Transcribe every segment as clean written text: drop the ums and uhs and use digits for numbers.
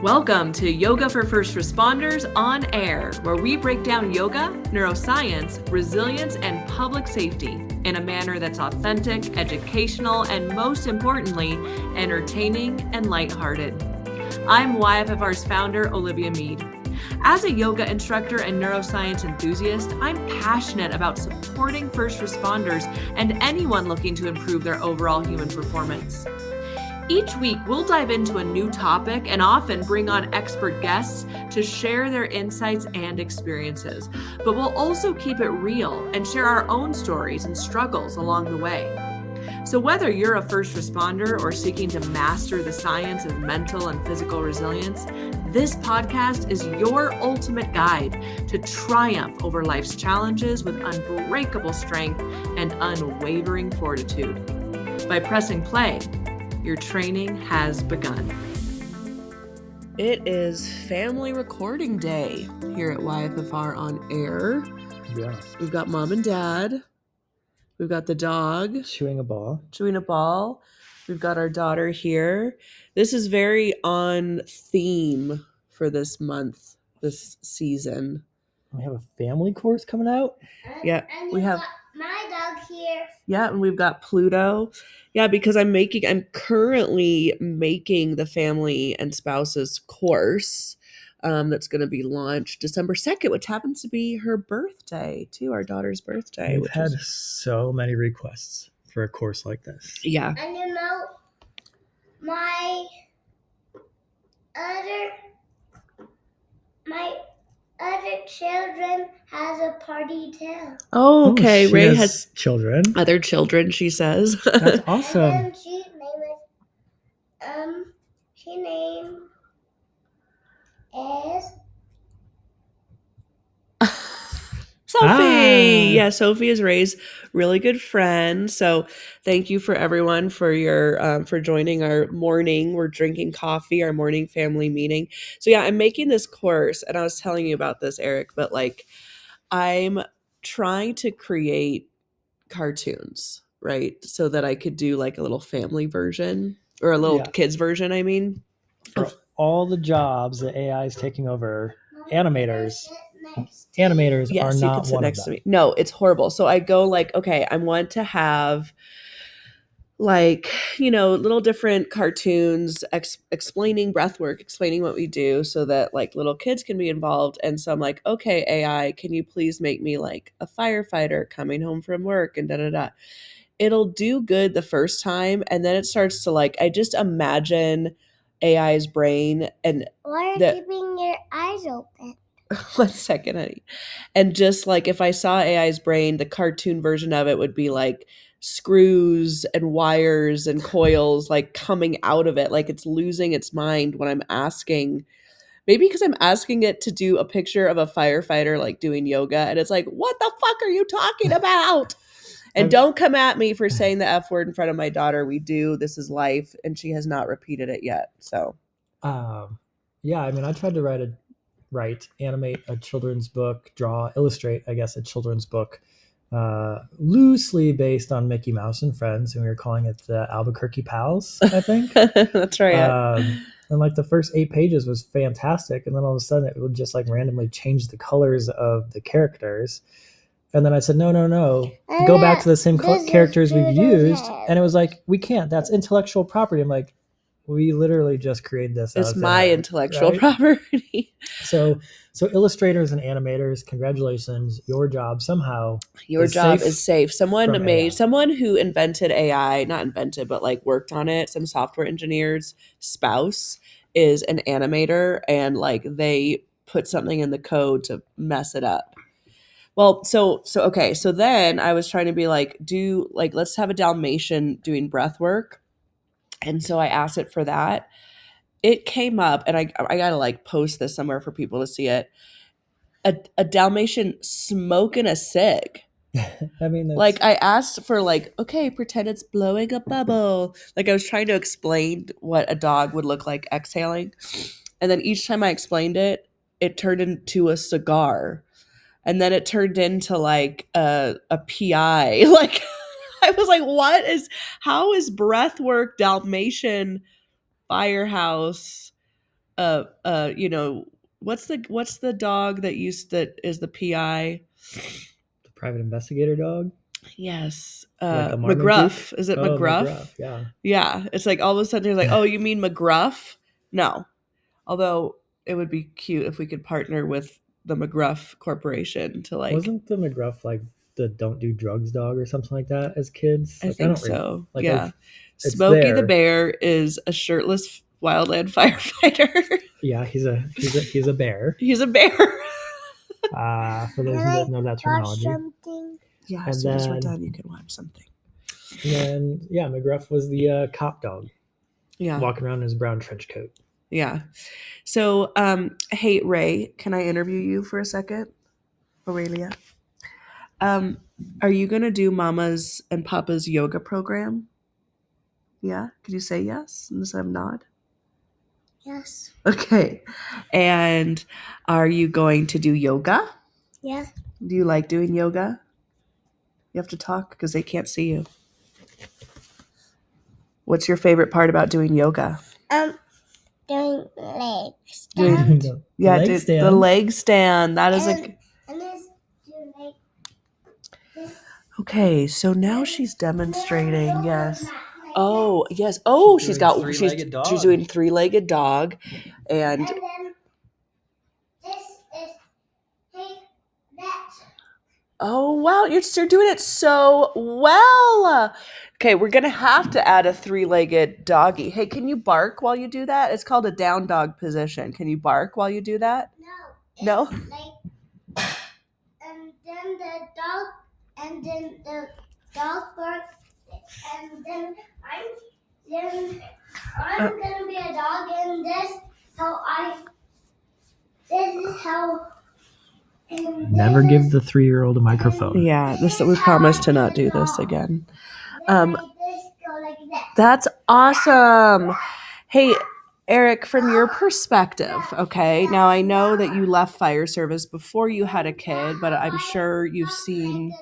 Welcome to Yoga for First Responders on Air, where we break down yoga, neuroscience, resilience, and public safety in a manner that's authentic, educational, and most importantly, entertaining and lighthearted. I'm YFFR's founder, Olivia Mead. As a yoga instructor and neuroscience enthusiast, I'm passionate about supporting first responders and anyone looking to improve their overall human performance. Each week, we'll dive into a new topic and often bring on expert guests to share their insights and experiences. But we'll also keep it real and share our own stories and struggles along the way. So whether you're a first responder or seeking to master the science of mental and physical resilience, this podcast is your ultimate guide to triumph over life's challenges with unbreakable strength and unwavering fortitude. By pressing play, your training has begun. It is family recording day here at YFFR on Air. Yeah. We've got mom and dad. We've got the dog. Chewing a ball. We've got our daughter here. This is very on theme for this month, this season. We have a family course coming out. Yeah, and we have my dog here. Yeah, and we've got Pluto. Yeah, because I'm currently making the family and spouses course that's going to be launched December 2nd, which happens to be her birthday, too, our daughter's birthday. We've had so many requests for a course like this. Yeah. And you know, my other children has a party too. Oh, okay. She Ray has children. Other children, she says. That's awesome. And then she name is Sophie. Yeah, Sophie is Ray's really good friend. So thank you for everyone for your for joining our morning. We're drinking coffee, our morning family meeting. So yeah, I'm making this course, and I was telling you about this, Eric, but like I'm trying to create cartoons, right? So that I could do like a little family version or a little kids version, I mean. For all the jobs that AI is taking over, animators Yes, are you not can sit one next of to them. me. No, it's horrible. So I go like, okay, I want to have like, little different cartoons explaining breath work, explaining what we do so that like little kids can be involved. And so I'm like, okay, AI, can you please make me like a firefighter coming home from work and da-da-da. It'll do good the first time. And then it starts to like, I just imagine AI's brain and why are you keeping your eyes open? 1 second, honey. And just like if I saw AI's brain, the cartoon version of it would be like screws and wires and coils like coming out of it, like it's losing its mind when I'm asking. Maybe because I'm asking it to do a picture of a firefighter like doing yoga, and it's like, what the fuck are you talking about? And don't come at me for saying the F word in front of my daughter. We do. This is life, and she has not repeated it yet. So, yeah, I mean, I tried to animate a children's book, illustrate, I guess, a children's book, loosely based on Mickey Mouse and Friends, and we were calling it the Albuquerque Pals, I think. That's right. And like the first 8 pages was fantastic, and then all of a sudden it would just like randomly change the colors of the characters. And then I said, no, go back to the same characters we've used. And it was like, we can't. That's intellectual property. I'm like, we literally just created this. It's my intellectual property. So illustrators and animators, congratulations. Your job somehow is safe. Someone who invented AI, not invented, but like worked on it, some software engineer's spouse is an animator, and like they put something in the code to mess it up. Well, so then I was trying to be like, let's have a Dalmatian doing breath work. And so I asked it for that. It came up, and I gotta like post this somewhere for people to see it. A Dalmatian smoking a cig. I mean, like I asked for like, okay, pretend it's blowing a bubble. Like I was trying to explain what a dog would look like exhaling. And then each time I explained it, it turned into a cigar. And then it turned into like a PI. Like I was like, how is breathwork Dalmatian firehouse you know, what's the dog that is the PI? The private investigator dog? Yes. Like a McGruff. Marmaduke? Is it Oh, McGruff? McGruff, yeah. Yeah. It's like all of a sudden you're like, oh, you mean McGruff? No. Although it would be cute if we could partner with the McGruff Corporation to like. Wasn't the McGruff like the don't do drugs dog or something like that as kids? I Like, think don't so. like, Yeah. it's Smokey the there. Bear is a shirtless wildland firefighter. Yeah, he's a bear. He's a bear. For those who don't know that terminology. Something. Yeah, And as soon as we're then- done, you can watch something. And then, yeah, McGruff was the cop dog Yeah. walking around in his brown trench coat. Yeah. So, hey, Ray, can I interview you for a second? Aurelia. Are you going to do Mama's and Papa's yoga program? Yeah? Could you say yes instead of nod? Yes. Okay. And are you going to do yoga? Yes. Do you like doing yoga? You have to talk because they can't see you. What's your favorite part about doing yoga? Doing leg Doing- stand. Yeah, leg the stand. leg stand. That is And this do like this. okay. So now she's demonstrating. Yes. Like Oh, yes. Oh, She's she's doing got three-legged dog. she's doing three-legged dog, and this. And then this is take that. oh wow, you're doing it so well. Okay, we're gonna have to add a three-legged doggy. Hey, can you bark while you do that? It's called a down dog position. Can you bark while you do that? No. No? It's like, and then the dog, and then the dog barks, and then I'm gonna be a dog, and this is how. And Never this give is the 3-year-old a microphone. Yeah, we promise to not do this again. then like this, go like this. That's awesome. Hey, Eric, from your perspective, okay, now I know that you left fire service before you had a kid, but I'm sure you've seen. Like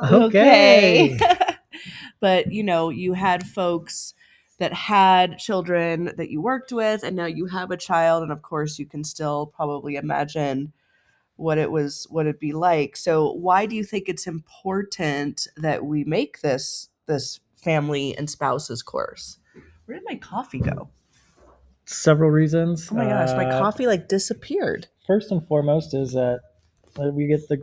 a dog. Okay. But, you had folks that had children that you worked with, and now you have a child, and of course you can still probably imagine what it'd be like. So why do you think it's important that we make this family and spouses course? Where did my coffee go? Several reasons. Oh my gosh, my coffee like disappeared. First and foremost is that the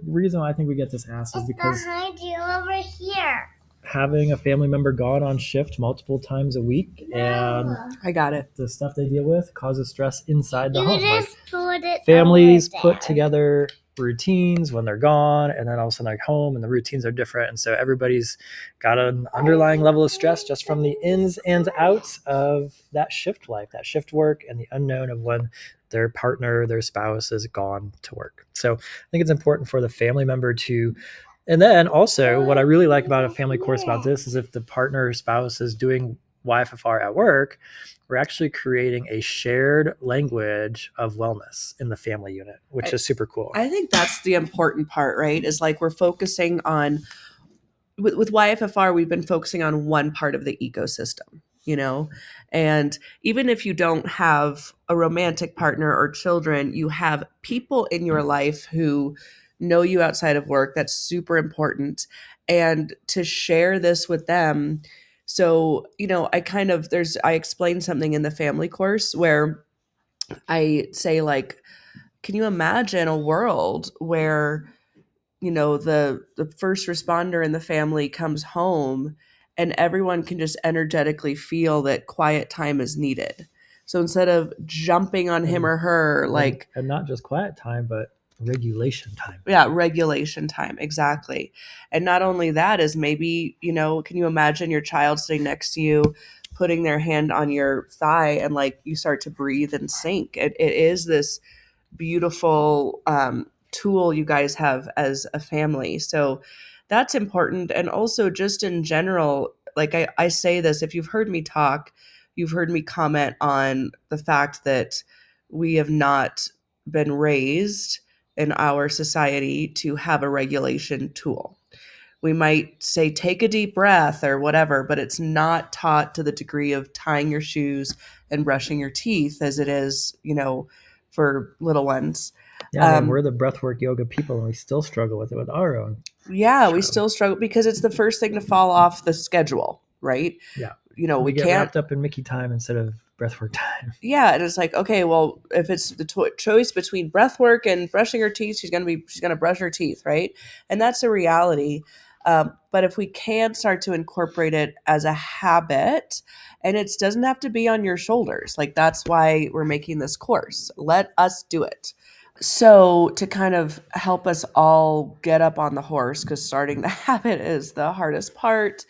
reason why I think we get this asked is It's because behind you over here. having a family member gone on shift multiple times a week and I got it. the stuff they deal with causes stress inside the You home. Like, just put it families over put there. together routines when they're gone, and then all of a sudden they're home and the routines are different, and so everybody's got an underlying level of stress just from the ins and outs of that shift life, that shift work, and the unknown of when their partner, their spouse is gone to work. So I think it's important for the family member to. And then also, what I really like about a family course about this is if the partner or spouse is doing YFFR at work, we're actually creating a shared language of wellness in the family unit, which is super cool. I think that's the important part, right? Is like we're focusing on, with YFFR, we've been focusing on one part of the ecosystem, and even if you don't have a romantic partner or children, you have people in your life who know you outside of work. That's super important. And to share this with them. So, I explained something in the family course where I say, like, can you imagine a world where, the first responder in the family comes home and everyone can just energetically feel that quiet time is needed. So instead of jumping on him or her, like, and not just quiet time, but regulation time. yeah, regulation time. Exactly. And not only that is maybe, can you imagine your child sitting next to you, putting their hand on your thigh, and like you start to breathe and sink. It is this beautiful tool you guys have as a family. So that's important. And also just in general, like I say this, if you've heard me talk, you've heard me comment on the fact that we have not been raised in our society to have a regulation tool. We might say, take a deep breath or whatever, but it's not taught to the degree of tying your shoes and brushing your teeth as it is, for little ones. Yeah, I mean, we're the breathwork yoga people, and we still struggle with it with our own. Yeah, we still struggle because it's the first thing to fall off the schedule, right? Yeah. We get can't wrapped up in Mickey time instead of breathwork time. Yeah, and it's like, okay, well, if it's the choice between breath work and brushing her teeth, she's gonna brush her teeth, right? And that's a reality. But if we can start to incorporate it as a habit, and it doesn't have to be on your shoulders, like that's why we're making this course. Let us do it. So to kind of help us all get up on the horse, because starting the habit is the hardest part.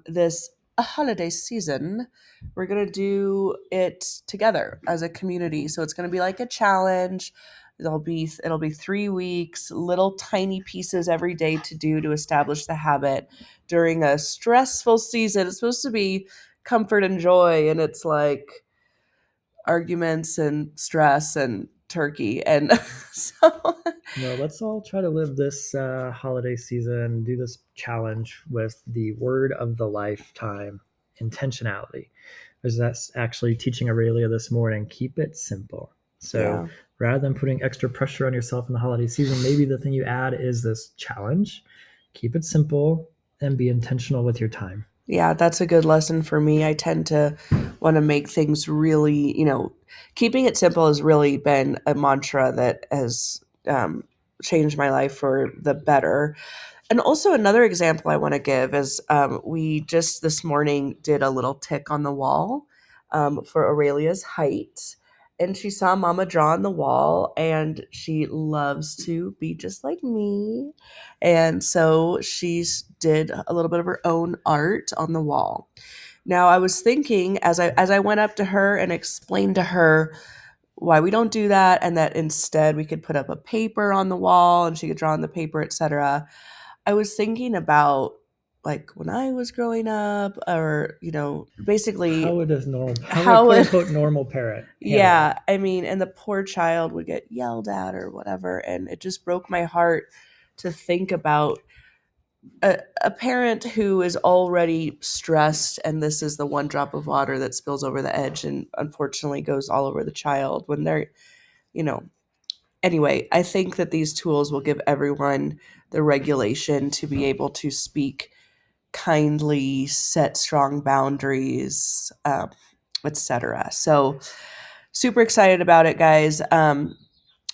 This holiday season, we're gonna do it together as a community. So it's gonna be like a challenge. It'll be 3 weeks, little tiny pieces every day to do to establish the habit during a stressful season. It's supposed to be comfort and joy, and it's like arguments and stress and turkey. And so No, let's all try to live this holiday season, do this challenge with the word of the lifetime, intentionality. That's actually teaching Aurelia this morning. Keep it simple. So rather than putting extra pressure on yourself in the holiday season, maybe the thing you add is this challenge. Keep it simple and be intentional with your time. Yeah, that's a good lesson for me. I tend to want to make things really, keeping it simple has really been a mantra that has changed my life for the better. And also another example I want to give is we just this morning did a little tick on the wall for Aurelia's height. And she saw Mama draw on the wall, and she loves to be just like me. And so she did a little bit of her own art on the wall. Now I was thinking as I went up to her and explained to her why we don't do that, and that instead we could put up a paper on the wall and she could draw on the paper, etc. I was thinking about like when I was growing up, or basically how would a how quote would unquote normal parent yeah, I mean, and the poor child would get yelled at or whatever, and it just broke my heart to think about a parent who is already stressed, and this is the one drop of water that spills over the edge and unfortunately goes all over the child when they're anyway. I think that these tools will give everyone the regulation to be able to speak kindly, set strong boundaries, etc. So super excited about it, guys.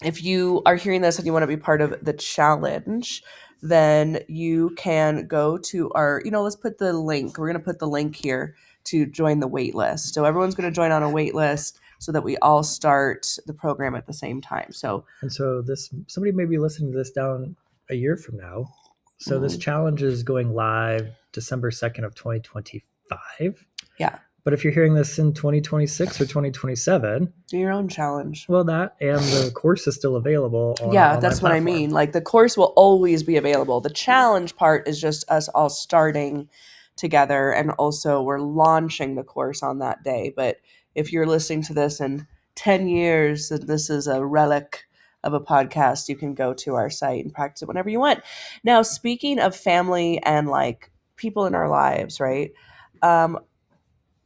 If you are hearing this and you want to be part of the challenge, then you can go to our, let's put the link. We're going to put the link here to join the wait list. So everyone's going to join on a wait list so that we all start the program at the same time. So somebody may be listening to this down a year from now. So this challenge is going live December 2nd of 2025. Yeah. But if you're hearing this in 2026 or 2027, do your own challenge. Well, that and the course is still available on that's what I mean. Like the course will always be available. The challenge part is just us all starting together, and also we're launching the course on that day. But if you're listening to this in 10 years and this is a relic of a podcast, you can go to our site and practice it whenever you want. Now, speaking of family and like people in our lives, right?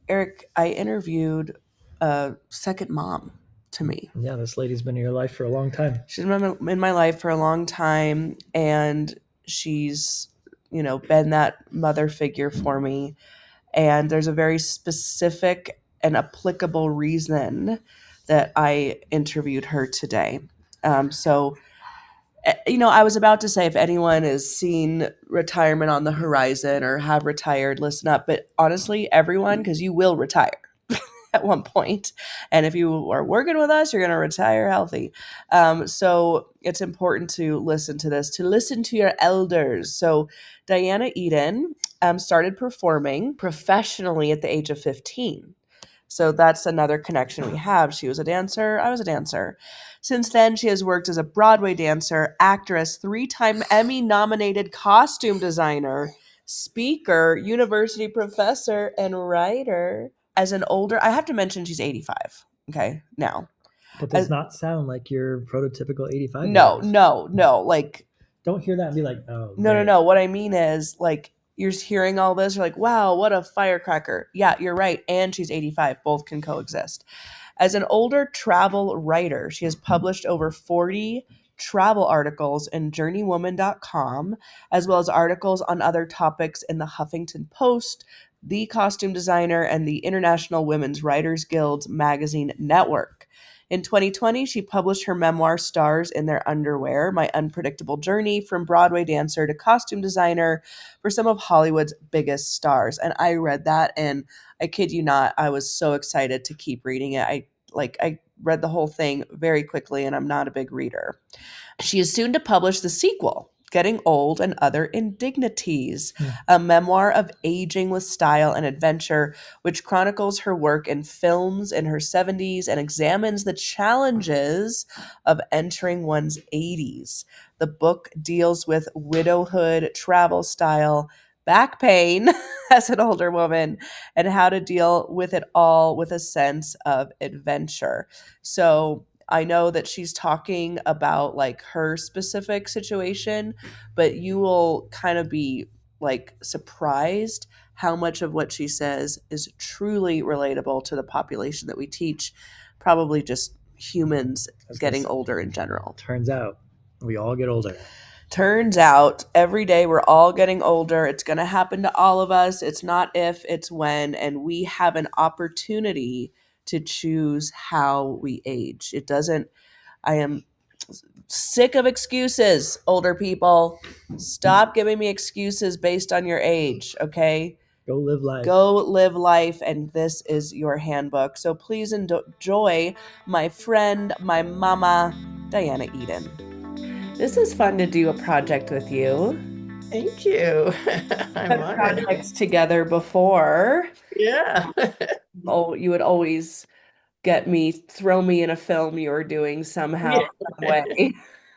Eric, I interviewed a second mom to me. Yeah, this lady's been in your life for a long time. She's been in my life for a long time, and she's, been that mother figure for me. And there's a very specific and applicable reason that I interviewed her today. So I was about to say, if anyone has seen retirement on the horizon or have retired, listen up. But honestly, everyone, because you will retire at one point. And if you are working with us, you're going to retire healthy. So it's important to listen to this, to listen to your elders. So Diana Eden started performing professionally at the age of 15. So that's another connection we have. She was a dancer. I was a dancer. Since then, she has worked as a Broadway dancer, actress, 3-time Emmy-nominated costume designer, speaker, university professor, and writer. As an older, I have to mention she's 85. Okay, now. That does not sound like your prototypical 85. No. Like, don't hear that and be like, oh. No. What I mean is, like, you're hearing all this, you're like, wow, what a firecracker. Yeah, you're right. And she's 85. Both can coexist. As an older travel writer, she has published over 40 travel articles in journeywoman.com, as well as articles on other topics in the Huffington Post, The Costume Designer, and the International Women's Writers Guild's magazine network. In 2020, she published her memoir, Stars in Their Underwear, My Unpredictable Journey from Broadway Dancer to Costume Designer for some of Hollywood's biggest stars. And I read that, and I kid you not, I was so excited to keep reading it. I read the whole thing very quickly, and I'm not a big reader. She is soon to publish the sequel, Getting Old and Other Indignities, a memoir of aging with style and adventure, which chronicles her work in films in her 70s and examines the challenges of entering one's 80s. The book deals with widowhood, travel style, back pain as an older woman, and how to deal with it all with a sense of adventure. So I know that she's talking about like her specific situation, but you will kind of be like surprised how much of what she says is truly relatable to the population that we teach, probably just humans getting older in general. Turns out we all get older. Turns out every day we're all getting older. It's going to happen to all of us. It's not if, it's when. And we have an opportunity to choose how we age. It doesn't, I am sick of excuses, older people. Stop giving me excuses based on your age, okay? Go live life. Go live life, and this is your handbook. So please enjoy my friend, my mama, Diana Eden. This is fun to do a project with you. Thank you. I'm Done honored. projects together before. Yeah. Oh, you would always throw me in a film you were doing somehow, some way,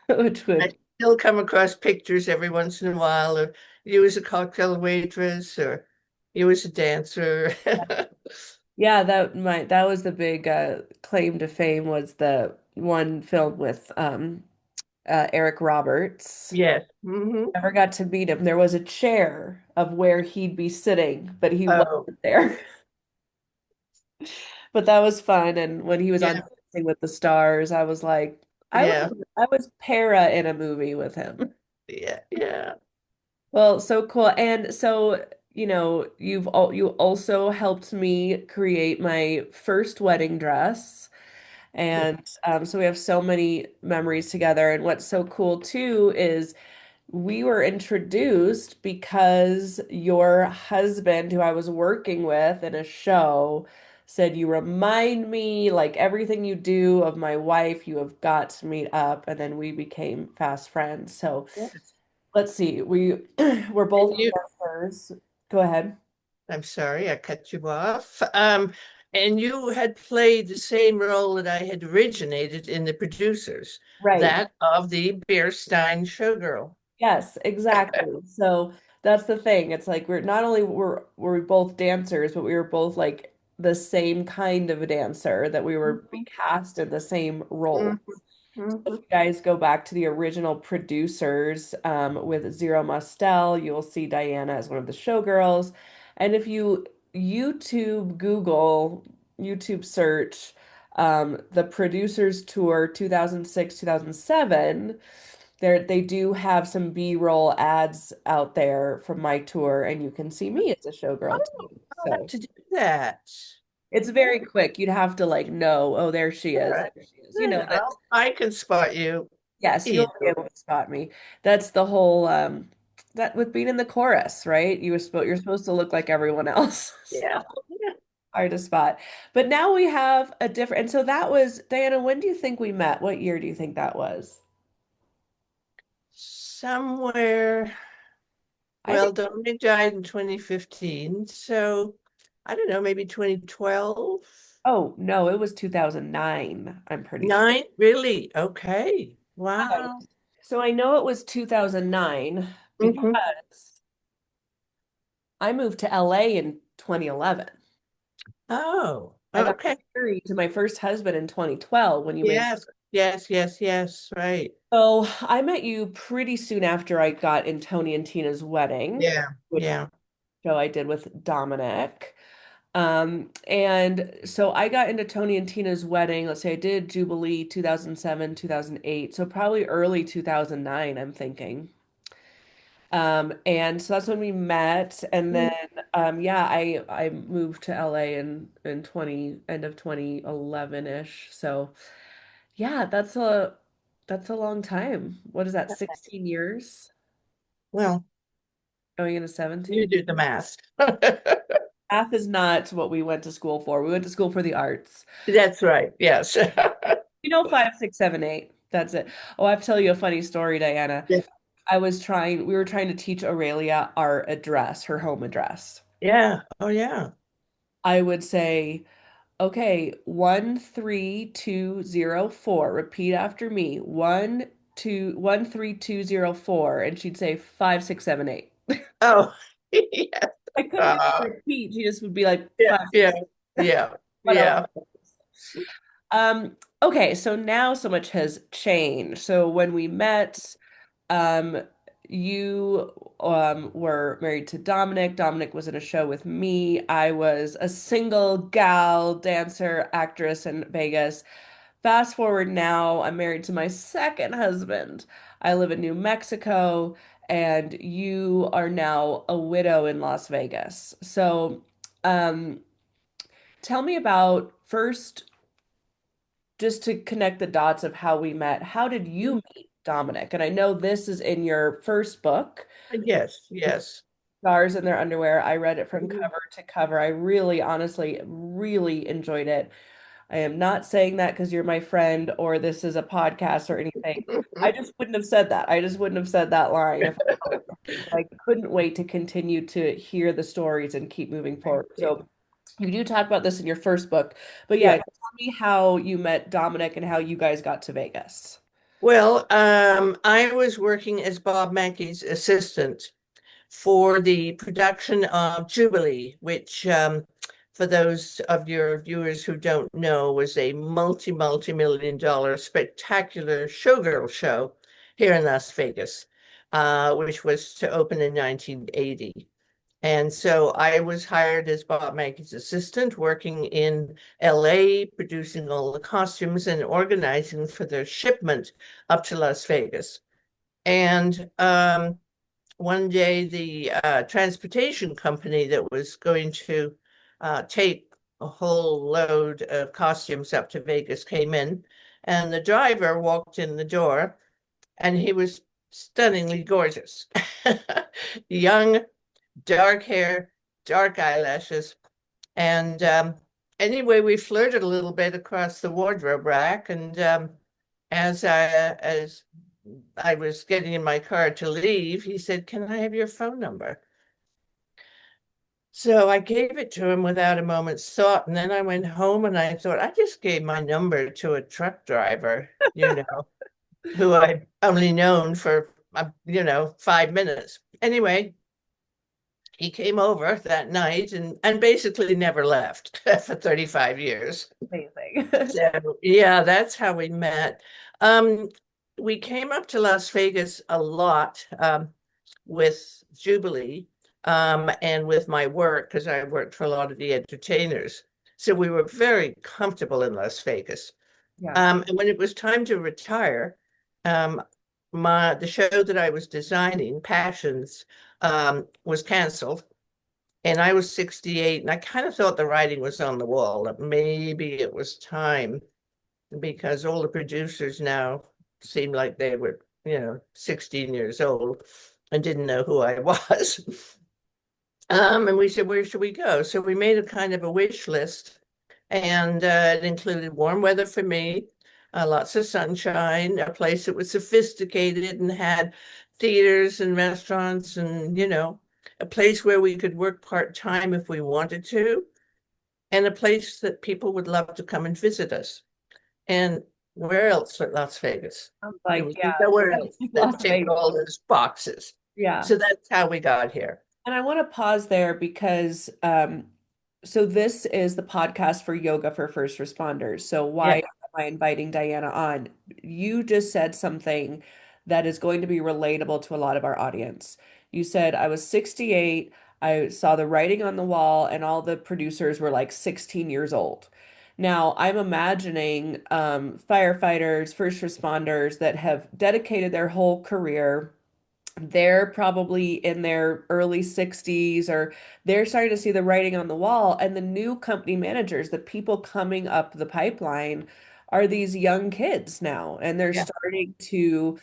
which I would. still come across pictures every once in a while of you as a cocktail waitress or you as a dancer. Yeah, that was the big claim to fame, was the one film with Eric Roberts. Yes. Mm-hmm. Never got to meet him. There was a chair of where he'd be sitting, but he Oh, wasn't there. But that was fun. And when he was on yeah. Dancing with the Stars, I was like, Yeah. I was Para in a movie with him. Yeah. Yeah. Well, so cool. And so, you also helped me create my first wedding dress. And so we have so many memories together. And what's so cool too is we were introduced because your husband, who I was working with in a show, said, "You remind me, like everything you do, of my wife. You have got to meet up." And then we became fast friends. So Yes. let's see. We're both You, dancers. Go ahead. I'm sorry, I cut you off. And you had played the same role that I had originated in The Producers, Right. that of the Beerstein showgirl. Yes, exactly. So that's the thing. It's like we're not only were we both dancers, but we were both like the same kind of a dancer, that we were cast in the same role. If Mhm. you guys go back to the original producers, with Zero Mostel, you'll see Diana as one of the showgirls. And if you YouTube search, the Producers Tour 2006, 2007, they do have some B-roll ads out there from my tour, and you can see me as a showgirl too. I'll have So to do that. it's very quick. You'd have to like know, oh, there she All is. right. There she is. You know that. I can spot you Yes, you'll be easily. able to spot me. That's the whole that with being in the chorus, right? You're supposed to look like everyone else. So Yeah. Yeah. hard to spot. But now we have a different, and so that was Diana, when do you think we met? What year do you think that was? Somewhere, I think, well, Dominic died in 2015, so I don't know, maybe 2012? oh no, it was 2009, I'm pretty sure. Nine? Really? Okay. Wow. So I know it was 2009 Mhm. because I moved to LA in 2011. Oh, I got okay. married to my first husband in 2012 when you made. Yes, yes, yes, yes, right. So I met you pretty soon after I got in Tony and Tina's wedding, Yeah, which yeah. show I did with Dominic. And so I got into Tony and Tina's wedding. Let's say I did Jubilee 2007, 2008. So probably early 2009, I'm thinking. And so that's when we met. And then yeah, I moved to LA in 20 end of 2011-ish. So yeah, that's a long time. What is that, 16 years? Well, Going into you 17? do the math. Math is not what we went to school for. We went to school for the arts. That's right. Yes. You know, 5, 6, 7, 8. That's it. Oh, I have to tell you a funny story, Diana. Yeah. We were trying to teach Aurelia our address, her home address. Yeah. Oh, yeah. I would say, okay, 13204. Repeat after me. 13204. And she'd say 5, 6, 7, 8. Oh, yeah. I couldn't get her Uh, to repeat. She just would be like yeah. five, Yeah. six. Yeah. What else? Yeah. Okay, so now so much has changed. So when we met, um, you were married to Dominic. Dominic was in a show with me. I was a single gal, dancer, actress in Vegas. Fast forward now, I'm married to my second husband. I live in New Mexico, and you are now a widow in Las Vegas. So, um, tell me about first, just to connect the dots of how we met. How did you meet Dominic? And I know this is in your first book, Yes. Yes. Stars in Their Underwear. I read it from Mhm. cover to cover. I really, honestly, really enjoyed it. I am not saying that because you're my friend or this is a podcast or anything. I just wouldn't have said that. I just wouldn't have said that line if I couldn't wait to continue to hear the stories and keep moving forward. So you do talk about this in your first book, but yeah, Yeah. tell me how you met Dominic and how you guys got to Vegas. Well, I was working as Bob Mackey's assistant for the production of Jubilee, which, for those of your viewers who don't know, was a multi-million dollar spectacular showgirl show here in Las Vegas, which was to open in 1980. And so I was hired as Bob Mackey's assistant, working in LA, producing all the costumes and organizing for their shipment up to Las Vegas. And one day, the transportation company that was going to take a whole load of costumes up to Vegas came in, and the driver walked in the door, and he was stunningly gorgeous. Young, dark hair, dark eyelashes. And anyway, we flirted a little bit across the wardrobe rack. And as I was getting in my car to leave, he said, "Can I have your phone number?" So I gave it to him without a moment's thought. And then I went home and I thought, I just gave my number to a truck driver, who I'd only known for, 5 minutes. Anyway, he came over that night and basically never left for 35 years. Amazing. So yeah, that's how we met. Um, we came up to Las Vegas a lot, with Jubilee, and with my work because I worked for a lot of the entertainers. So we were very comfortable in Las Vegas. Yeah. And when it was time to retire, um, the show that I was designing, Passions, was canceled. And I was 68, and I kind of thought the writing was on the wall, that maybe it was time, because all the producers now seemed like they were, 16 years old and didn't know who I was. And we said, where should we go? So we made a kind of a wish list, and it included warm weather for me, lots of sunshine, a place that was sophisticated and had theaters and restaurants, and a place where we could work part-time if we wanted to, and a place that people would love to come and visit us. And where else but Las Vegas? I'm There like, was yeah, nowhere else Las that ticked Vegas. all those boxes. Yeah. So that's how we got here. And I want to pause there because so this is the podcast for yoga for first responders. So why Yeah. am I inviting Diana on? You just said something that is going to be relatable to a lot of our audience. You said, I was 68. I saw the writing on the wall, and all the producers were like 16 years old. Now, I'm imagining firefighters, first responders that have dedicated their whole career. They're probably in their early 60s, or they're starting to see the writing on the wall. And the new company managers, the people coming up the pipeline, are these young kids now. And they're Yeah. starting to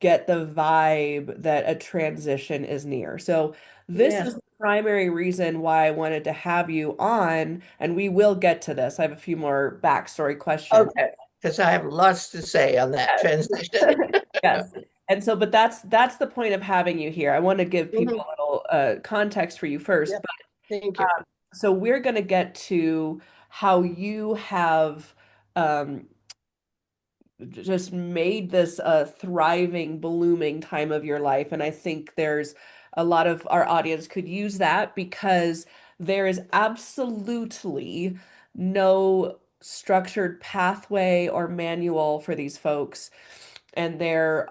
get the vibe that a transition is near. So this Yeah. is the primary reason why I wanted to have you on, and we will get to this. I have a few more backstory questions. Okay. Because I have lots to say on that transition. Yes. And so, but that's the point of having you here. I want to give people Mhm. a little context for you first. Yeah. But Thank you. so we're going to get to how you have um, just made this a thriving, blooming time of your life. And I think there's a lot of our audience could use that, because there is absolutely no structured pathway or manual for these folks. And there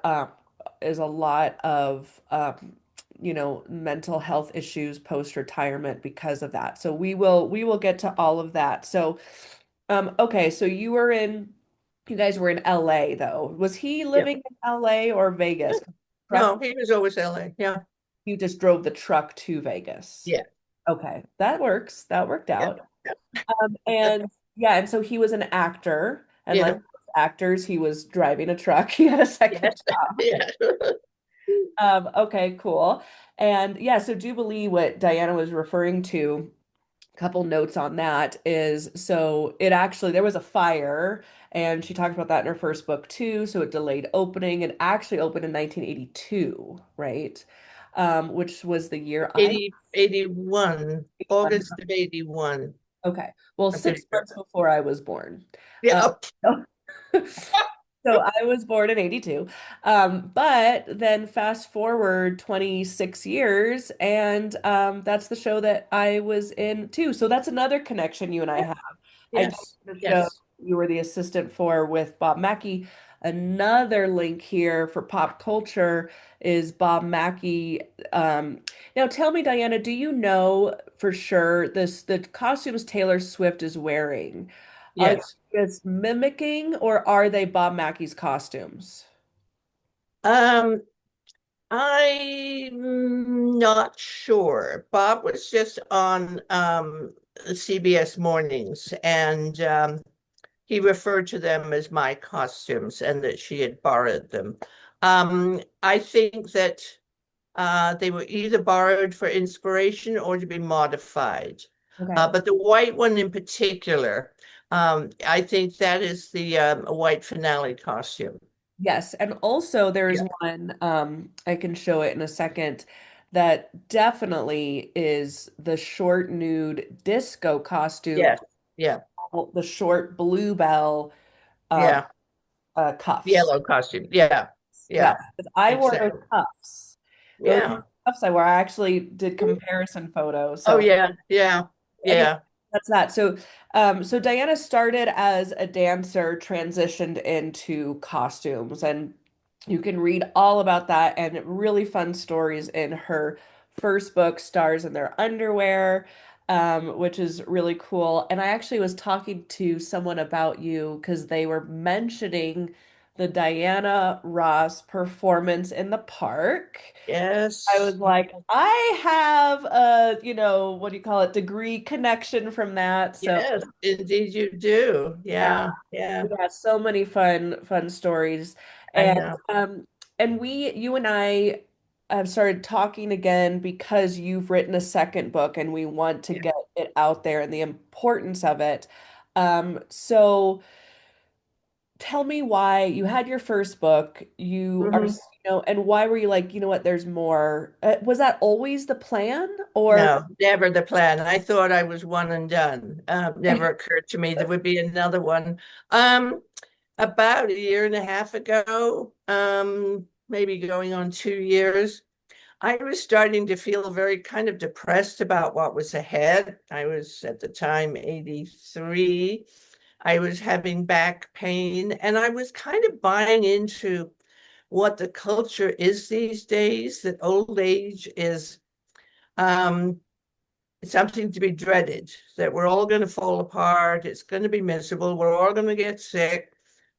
is a lot of mental health issues post-retirement because of that. So we will get to all of that. So okay, so you guys were in LA though. Was he Yeah. living in LA or Vegas? Truck, No, he was always LA. Yeah. you just drove the truck to Vegas. Yeah. Okay, that works. That worked Yeah. out. And yeah, and so he was an actor, and like Yeah. most actors, he was driving a truck. He had a second. Yes. Yeah. Okay, cool. And yeah, so Jubilee, what Diana was referring to, a couple notes on that is, so it actually, there was a fire, and she talked about that in her first book too. So it delayed opening. It actually opened in 1982, right? Which was the year I 81, August of 81. okay. Well, I'm six pretty sure. months before I was born. Yeah. Um, Oh, so I was born in 82. But then fast forward 26 years, and that's the show that I was in too. So that's another connection you and I have. I did yes. the show Yes. you were the assistant for with Bob Mackey. Another link here for pop culture is Bob Mackey. Now tell me, Diana, do you know for sure the costumes Taylor Swift is wearing? Are they Yes. just mimicking, or are they Bob Mackey's costumes? Um, I'm not sure. Bob was just on CBS Mornings, and he referred to them as my costumes and that she had borrowed them. I think that they were either borrowed for inspiration or to be modified. Okay. But the white one in particular, I think that is the white finale costume. Yes, and also there's Yeah. one, I can show it in a second, that definitely is the short nude disco costume, Yes. Yeah. the short bluebell um, Yeah. cuffs. Yellow costume. Yeah. Yes, Yeah. 'cause I wore those Exactly. cuffs. Those Yeah. cuffs I wore. I actually did comparison photos. Oh, So yeah. Yeah. anyway, Yeah. that's that. So Diana started as a dancer, transitioned into costumes, and you can read all about that and really fun stories in her first book, Stars in Their Underwear, which is really cool. And I actually was talking to someone about you because they were mentioning the Diana Ross performance in the park. I was Yes. like, I have a, what do you call it, degree connection from that. So Yes. Indeed, you do. yeah, Yeah. Yeah. yeah, so many fun stories. I And know. you and I have started talking again because you've written a second book and we want to Yeah. get it out there and the importance of it. So tell me why you had your first book, you are, Mhm. and why were you like, you know what, there's more. Was that always the plan, or No, never the plan. I thought I was one and done. Never occurred to me there would be another one. Um, about a year and a half ago, maybe going on 2 years, I was starting to feel very kind of depressed about what was ahead. I was at the time 83. I was having back pain, and I was kind of buying into what the culture is these days, that old age is It's something to be dreaded, that we're all going to fall apart. It's going to be miserable. We're all going to get sick.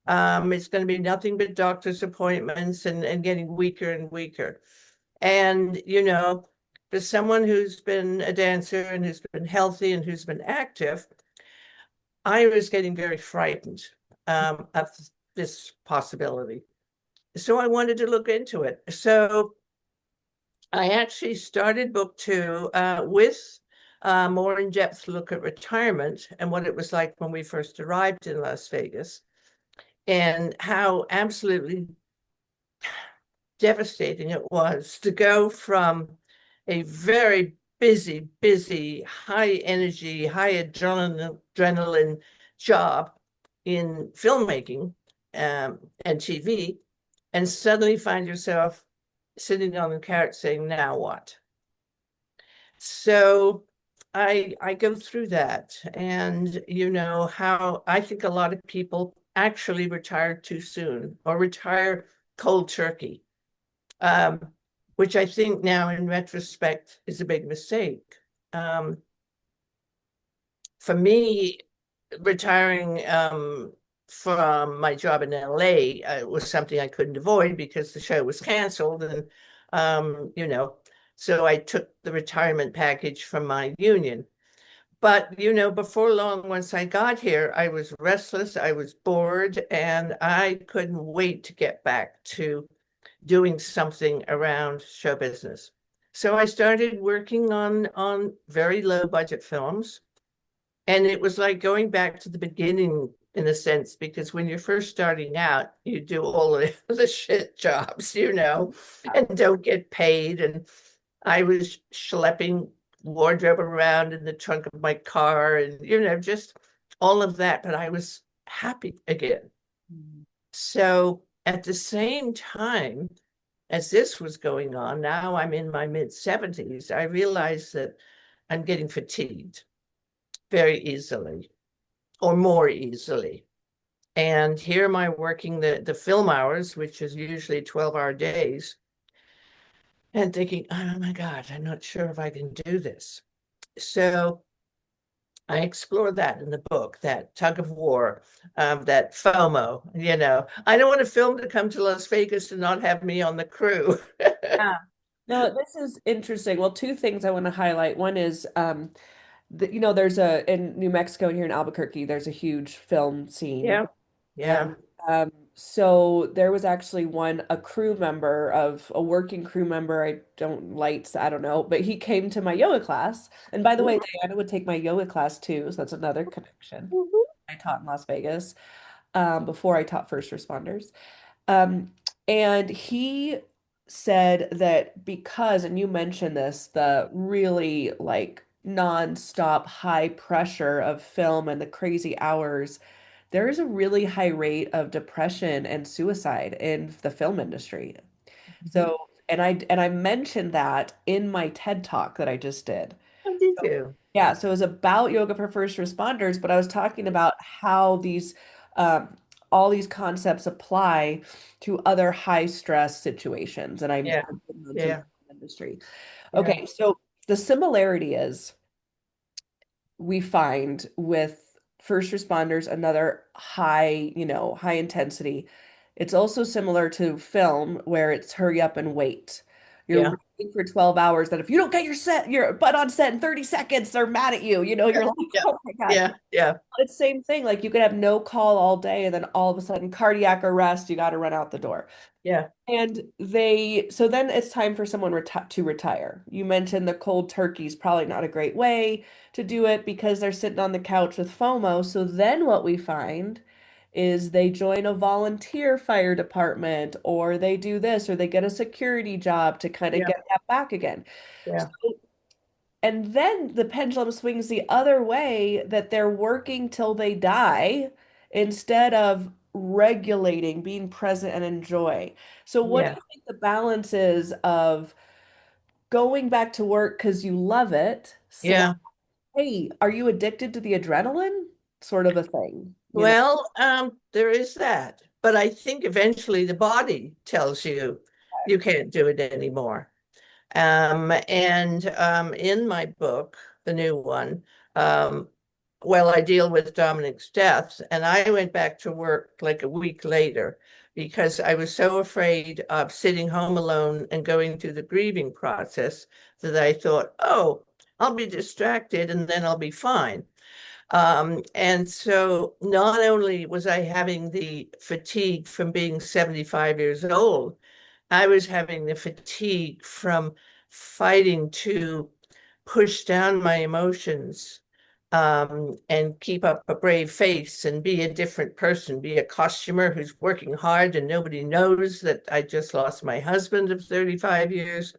It's going to be nothing but doctor's appointments and getting weaker and weaker. And, you know, for someone who's been a dancer and who's been healthy and who's been active, I was getting very frightened of this possibility. So I wanted to look into it. So I actually started book 2 with a more in-depth look at retirement and what it was like when we first arrived in Las Vegas, and how absolutely devastating it was to go from a very busy, high energy, high adrenaline job in filmmaking and TV, and suddenly find yourself sitting on the couch saying, now what? So I go through that, and you know how I think a lot of people actually retire too soon or retire cold turkey, which I think now in retrospect is a big mistake. For me, retiring from my job in LA was something I couldn't avoid because the show was canceled, and you know, so I took the retirement package from my union. But you know, before long, once I got here, I was restless, I was bored, and I couldn't wait to get back to doing something around show business. So I started working on very low budget films. And it was like going back to the beginning in a sense, because when you're first starting out, you do all of the shit jobs, you know, and don't get paid. And I was schlepping wardrobe around in the trunk of my car and, you know, just all of that. But I was happy again. So at the same time as this was going on, now I'm in my mid-70s, I realized that I'm getting fatigued very easily, or more easily. And here am I working the film hours, which is usually 12-hour days, and thinking, oh my God, I'm not sure if I can do this. So I explore that in the book, that tug of war, that FOMO, you know. I don't want a film to come to Las Vegas and not have me on the crew. Yeah. No, this is interesting. Well, two things I want to highlight. One is, you know, there's in New Mexico and here in Albuquerque, there's a huge film scene. Yeah, yeah, And so there was actually a crew member of a working crew member. I don't lights, I don't know, but he came to my yoga class. And by the way, Diana would take my yoga class too, so that's another connection. I taught in Las Vegas before I taught first responders. And he said that because, and you mentioned this, the really like nonstop high pressure of film and the crazy hours, there is a really high rate of depression and suicide in the film industry. So, and I mentioned that in my TED talk that I just did. How did you? Yeah, so it was about yoga for first responders, but I was talking about how um, all these concepts apply to other high stress situations, and I Yeah, mentioned yeah, the industry. yeah, Okay, so the similarity is we find with first responders another high, high intensity. It's also similar to film where it's hurry up and wait. You're yeah, waiting for 12 hours that if you don't get your butt on set in 30 seconds, they're mad at you. You're like, yeah, oh my God. yeah, yeah, It's the same thing. Like you could have no call all day and then all of a sudden cardiac arrest, you got to run out the door. yeah, And so then it's time for someone to retire. You mentioned the cold turkey is probably not a great way to do it because they're sitting on the couch with FOMO. So then what we find is they join a volunteer fire department or they do this or they get a security job to kind of yeah, get that back again. yeah, And then the pendulum swings the other way that they're working till they die instead of regulating, being present and enjoy. So what do yeah, you think the balance is of going back to work because you love it, yeah. hey, are you addicted to the adrenaline? Sort of a thing. Well, there is that, but I think eventually the body tells you you can't do it anymore. And in my book, the new one, well, I deal with Dominic's death, and I went back to work like a week later because I was so afraid of sitting home alone and going through the grieving process that I thought, oh, I'll be distracted and then I'll be fine. And so not only was I having the fatigue from being 75 years old, I was having the fatigue from fighting to push down my emotions, and keep up a brave face and be a different person, be a costumer who's working hard and nobody knows that I just lost my husband of 35 years.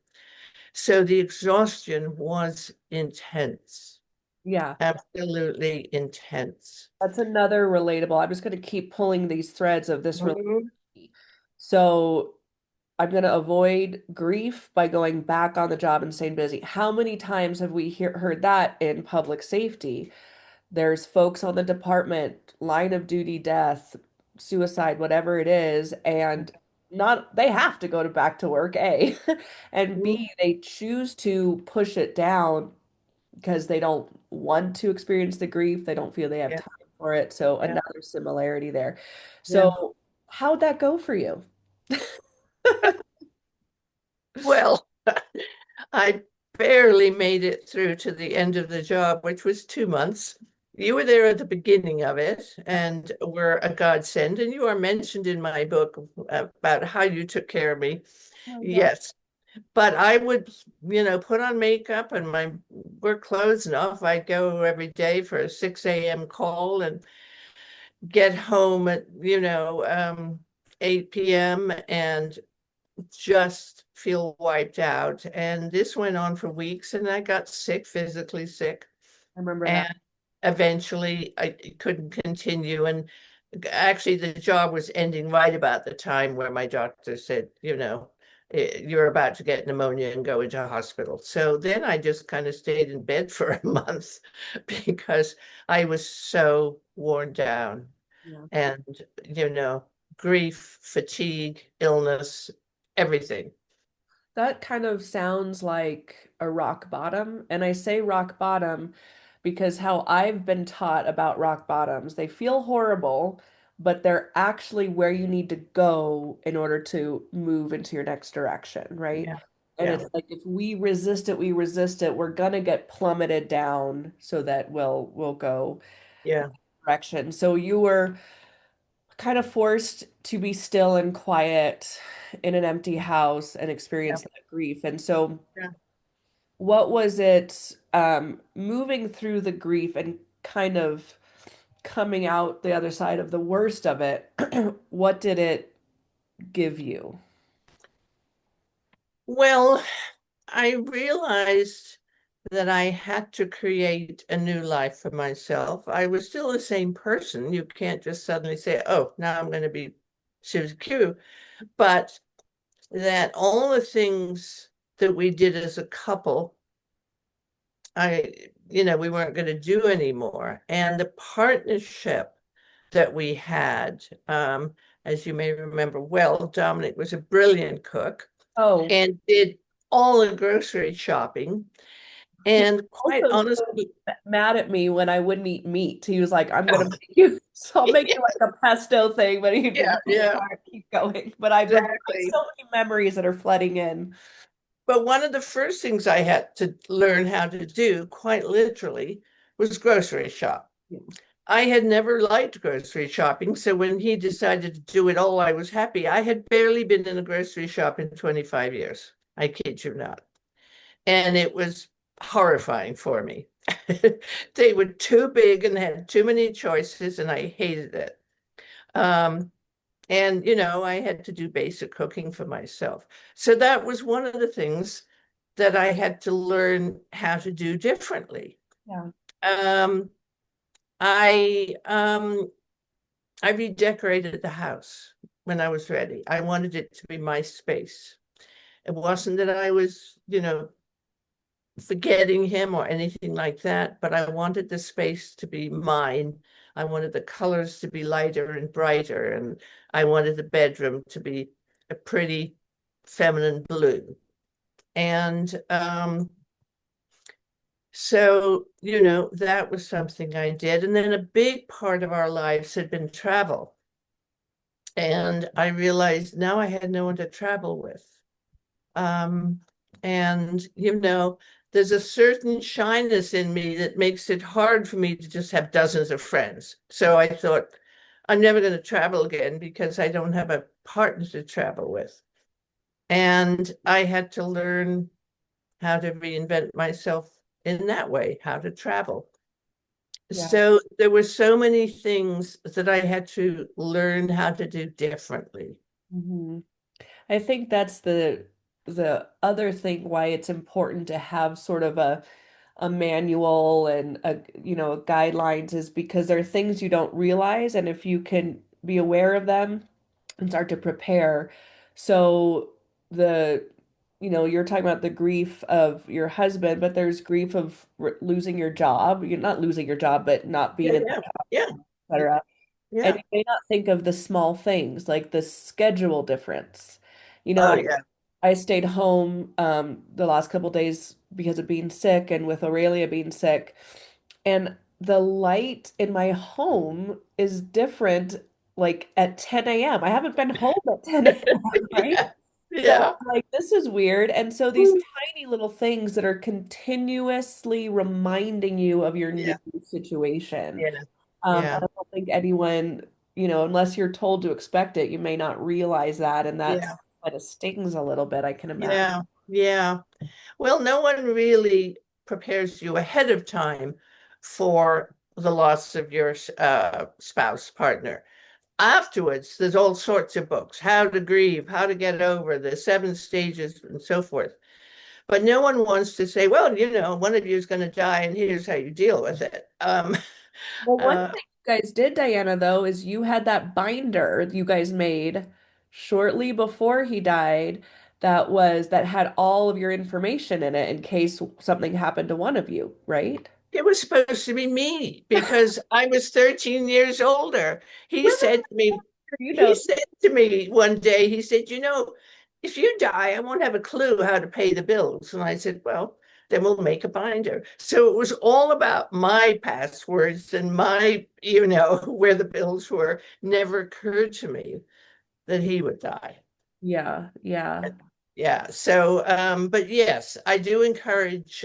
So the exhaustion was intense, Yeah. absolutely intense. That's another relatable. I'm just going to keep pulling these threads of this. Mhm. So I'm going to avoid grief by going back on the job and staying busy. How many times have we heard that in public safety? There's folks on the department, line of duty death, suicide, whatever it is, and not they have to go to back to work, A, and B, they choose to push it down because they don't want to experience the grief. They don't feel they have Yeah, time for it. So yeah, another similarity there. yeah. So how'd that go for you? Well, I barely made it through to the end of the job, which was 2 months. You were there at the beginning of it and were a godsend, and you are mentioned in my book about how you took care of me. Oh, yeah. Yes. But I would, put on makeup and my work clothes, and off I'd go every day for a 6 a.m. call and get home at, 8 p.m. and just feel wiped out. And this went on for weeks, and I got sick, physically sick. I remember that. And eventually I couldn't continue. And actually, the job was ending right about the time where my doctor said, you're about to get pneumonia and go into hospital. So then I just kind of stayed in bed for a month because I was so worn down. Yeah. And, grief, fatigue, illness, everything. That kind of sounds like a rock bottom. And I say rock bottom because how I've been taught about rock bottoms, they feel horrible, but they're actually where you need to go in order to move into your next direction, right? Yeah. And Yeah. it's like if we resist it, we resist it, we're gonna get plummeted down so that we'll go Yeah. direction. So you were kind of forced to be still and quiet in an empty house and Yeah. experience that grief. And so, Yeah. what was it moving through the grief and kind of coming out the other side of the worst of it? What did it give you? Well, I realized that I had to create a new life for myself. I was still the same person. You can't just suddenly say, oh, now I'm going to be Susie Q. But that all the things that we did as a couple, we weren't going to do anymore. And the partnership that we had, as you may remember well, Dominic was a brilliant cook Oh, and did all the grocery shopping. And quite also so honestly, mad at me when I wouldn't eat meat. He was like, "I'm gonna make you, so I'll make you like a pesto thing," but he'd yeah, yeah, keep going. But I remember like, exactly. so many memories that are flooding in. But one of the first things I had to learn how to do, quite literally, was grocery shop. Yeah. I had never liked grocery shopping, so when he decided to do it all, I was happy. I had barely been in a grocery shop in 25 years. I kid you not. And it was horrifying for me. They were too big and had too many choices, and I hated it. And, I had to do basic cooking for myself. So that was one of the things that I had to learn how to do differently. Yeah. Um, I redecorated the house when I was ready. I wanted it to be my space. It wasn't that I was, forgetting him or anything like that, but I wanted the space to be mine. I wanted the colors to be lighter and brighter, and I wanted the bedroom to be a pretty feminine blue. And So, that was something I did. And then a big part of our lives had been travel. And I realized now I had no one to travel with. Um, and, there's a certain shyness in me that makes it hard for me to just have dozens of friends. So I thought, I'm never going to travel again because I don't have a partner to travel with. And I had to learn how to reinvent myself in that way, how to travel. Yeah. So there were so many things that I had to learn how to do differently. Mhm. I think that's the other thing why it's important to have sort of a manual and guidelines is because there are things you don't realize, and if you can be aware of them and start to prepare. So the you're talking about the grief of your husband, but there's grief of losing your job. You're not losing your job, but not being Yeah, in yeah, that job, yeah, etc. And yeah. you may not think of the small things like the schedule difference. Oh, I yeah. I stayed home the last couple days because of being sick and with Aurelia being sick. And the light in my home is different like at 10 a.m. I haven't been home at 10 a.m., right? Yeah, So yeah, I'm like, this is weird. And so these tiny little things that are continuously reminding you of your new yeah, situation. yeah, I yeah, don't think anyone, unless you're told to expect it, you may not realize that. And that's yeah, kind of stings a little bit, I can imagine. yeah, yeah. Well, no one really prepares you ahead of time for the loss of your spouse, partner. Afterwards, there's all sorts of books, how to grieve, how to get over the 7 stages, and so forth. But no one wants to say, well, one of you is going to die, and here's how you deal with it. Well, one Uh, thing you guys did, Diana, though, is you had that binder you guys made shortly before he died that had all of your information in it in case something happened to one of you, right? it was supposed to be me because I was 13 years older. He We're said to me, you he know, said to me one day, he said, if you die, I won't have a clue how to pay the bills. And I said, well, then we'll make a binder. So it was all about my passwords and my, where the bills were. Never occurred to me that he would die. yeah, yeah. Yeah. So, but yes, I do encourage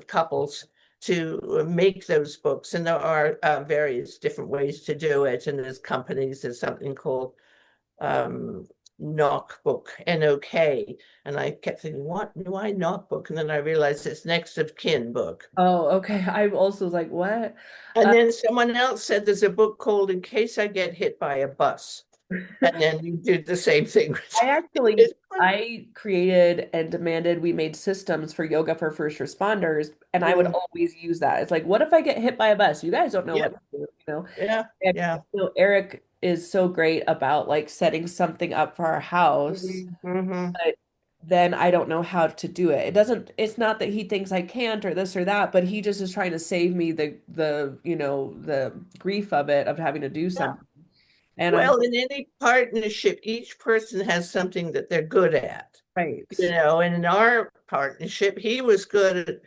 couples to make those books, and there are various different ways to do it. And there's companies, there's something called um, Knock Book, NOK. And I kept thinking, what? Why Knock Book? And then I realized it's next of kin book. Oh, okay. I also was like, what? And Uh, then someone else said there's a book called In Case I Get Hit by a Bus. And then you do the same thing. I actually I created and demanded we made systems for yoga for first responders, and I would Mm, always use that. It's like, what if I get hit by a bus? You guys don't know yeah, what to do, yeah, And yeah. Eric is so great about like setting something up for our house, Mhm. but then I don't know how to do it. It's not that he thinks I can't or this or that, but he just is trying to save me the grief of it of having to do Yeah. something. And I'm Well, in any partnership, each person has something that they're good at, right. and in our partnership, he was good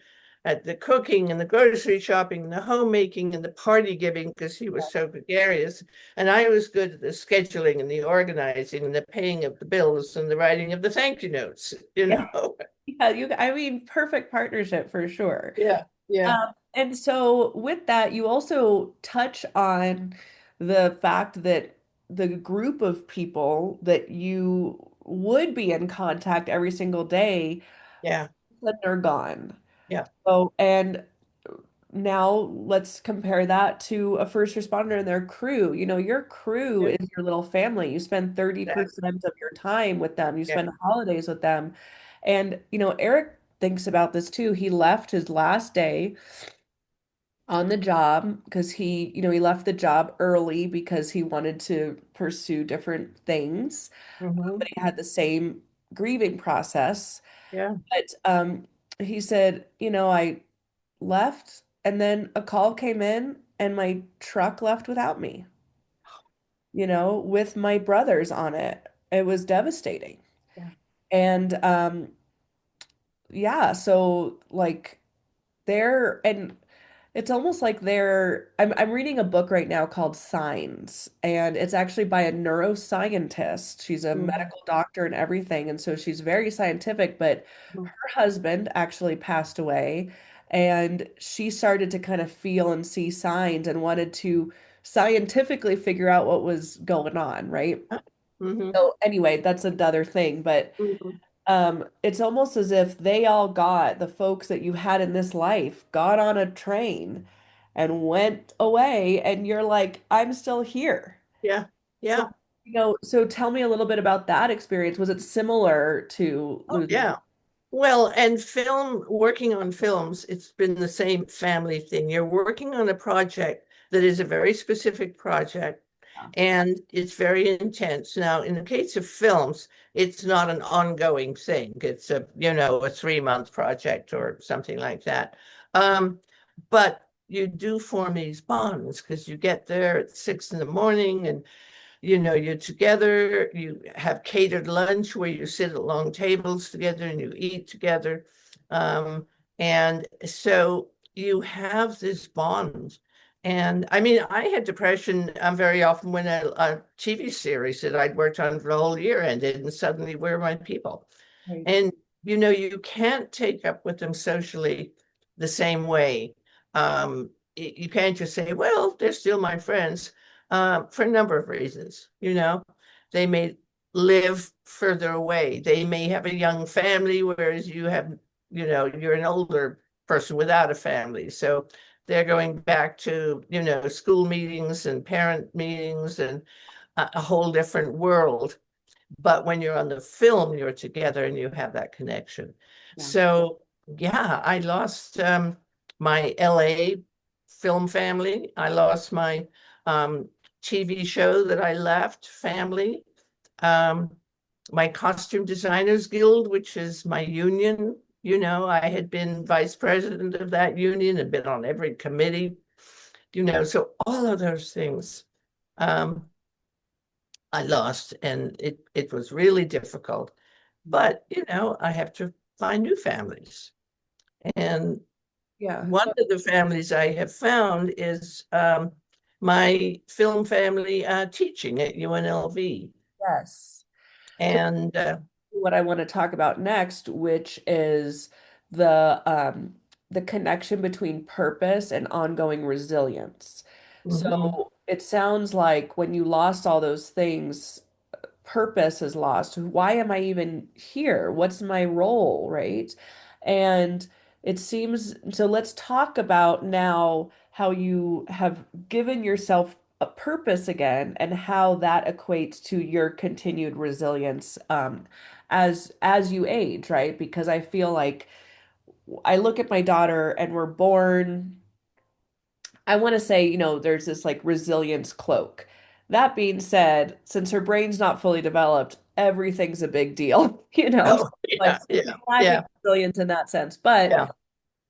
at the cooking and the grocery shopping and the homemaking and the party giving because he was so gregarious. And I was good at the scheduling and the organizing and the paying of the bills and the writing of the thank you notes, Yeah. Yeah, I mean, perfect partnership for sure. Yeah, yeah, And so with that, you also touch on the fact that the group of people that you would be in contact every single day, yeah, when they're gone. yeah, So, and now let's compare that to a first responder and their crew. Your crew yeah, is your little family. You spend exactly. 30% of your time with them. You Yeah. spend the holidays with them. And, Eric thinks about this too. He left his last day on the job because he left the job early because he wanted to pursue different things. Hmm. But he had the same grieving process. Yeah. But he said, I left and then a call came in and my truck left without me, with my brothers on it. It was devastating. Yeah. And yeah, so like they're and it's almost like I'm reading a book right now called Signs, and it's actually by a neuroscientist. She's a Mhm. medical doctor and everything, and so she's very scientific, but her husband actually passed away, and she started to kind of feel and see signs and wanted to scientifically figure out what was going on, right? Mhm. So anyway, that's another thing, but Mhm. it's almost as if they all got the folks that you had in this life got on a train and went away, and you're like, I'm still here. Yeah, So, yeah. so tell me a little bit about that experience. Was it similar to Oh, losing? yeah. Well, and working on films, it's been the same family thing. You're working on a project that is a very specific project, and it's very intense. Now, in the case of films, it's not an ongoing thing. It's a 3-month project or something like that. But you do form these bonds because you get there at 6 in the morning and you're together, you have catered lunch where you sit at long tables together and you eat together. And so you have this bond. And I mean, I had depression very often when a TV series that I'd worked on for a whole year ended, and suddenly where are my people? Right. And you can't take up with them socially the same way. You can't just say, well, they're still my friends, for a number of reasons. They may live further away. They may have a young family, whereas you're an older person without a family. So they're going back to, school meetings and parent meetings and a whole different world. But when you're on the film, you're together and you have that connection. Yeah. So yeah, I lost my LA film family. I lost my um, TV show that I left family. Um, my Costume Designers Guild, which is my union. I had been vice president of that union and been on every committee, so all of those things. Um, I lost, and it was really difficult. But I have to find new families. And Yeah. one of the families I have found is my film family teaching at UNLV. Yes. And What I want to talk about next, which is the connection between purpose and ongoing resilience. mhm, So it sounds like when you lost all those things, purpose is lost. Why am I even here? What's my role, right? And it seems so. Let's talk about now how you have given yourself a purpose again and how that equates to your continued resilience as you age, right? Because I feel like I look at my daughter and we're born. I want to say, there's this like resilience cloak. That being said, since her brain's not fully developed, everything's a big deal, So, oh like yeah, yeah, lacking yeah, resilience in that sense. But yeah,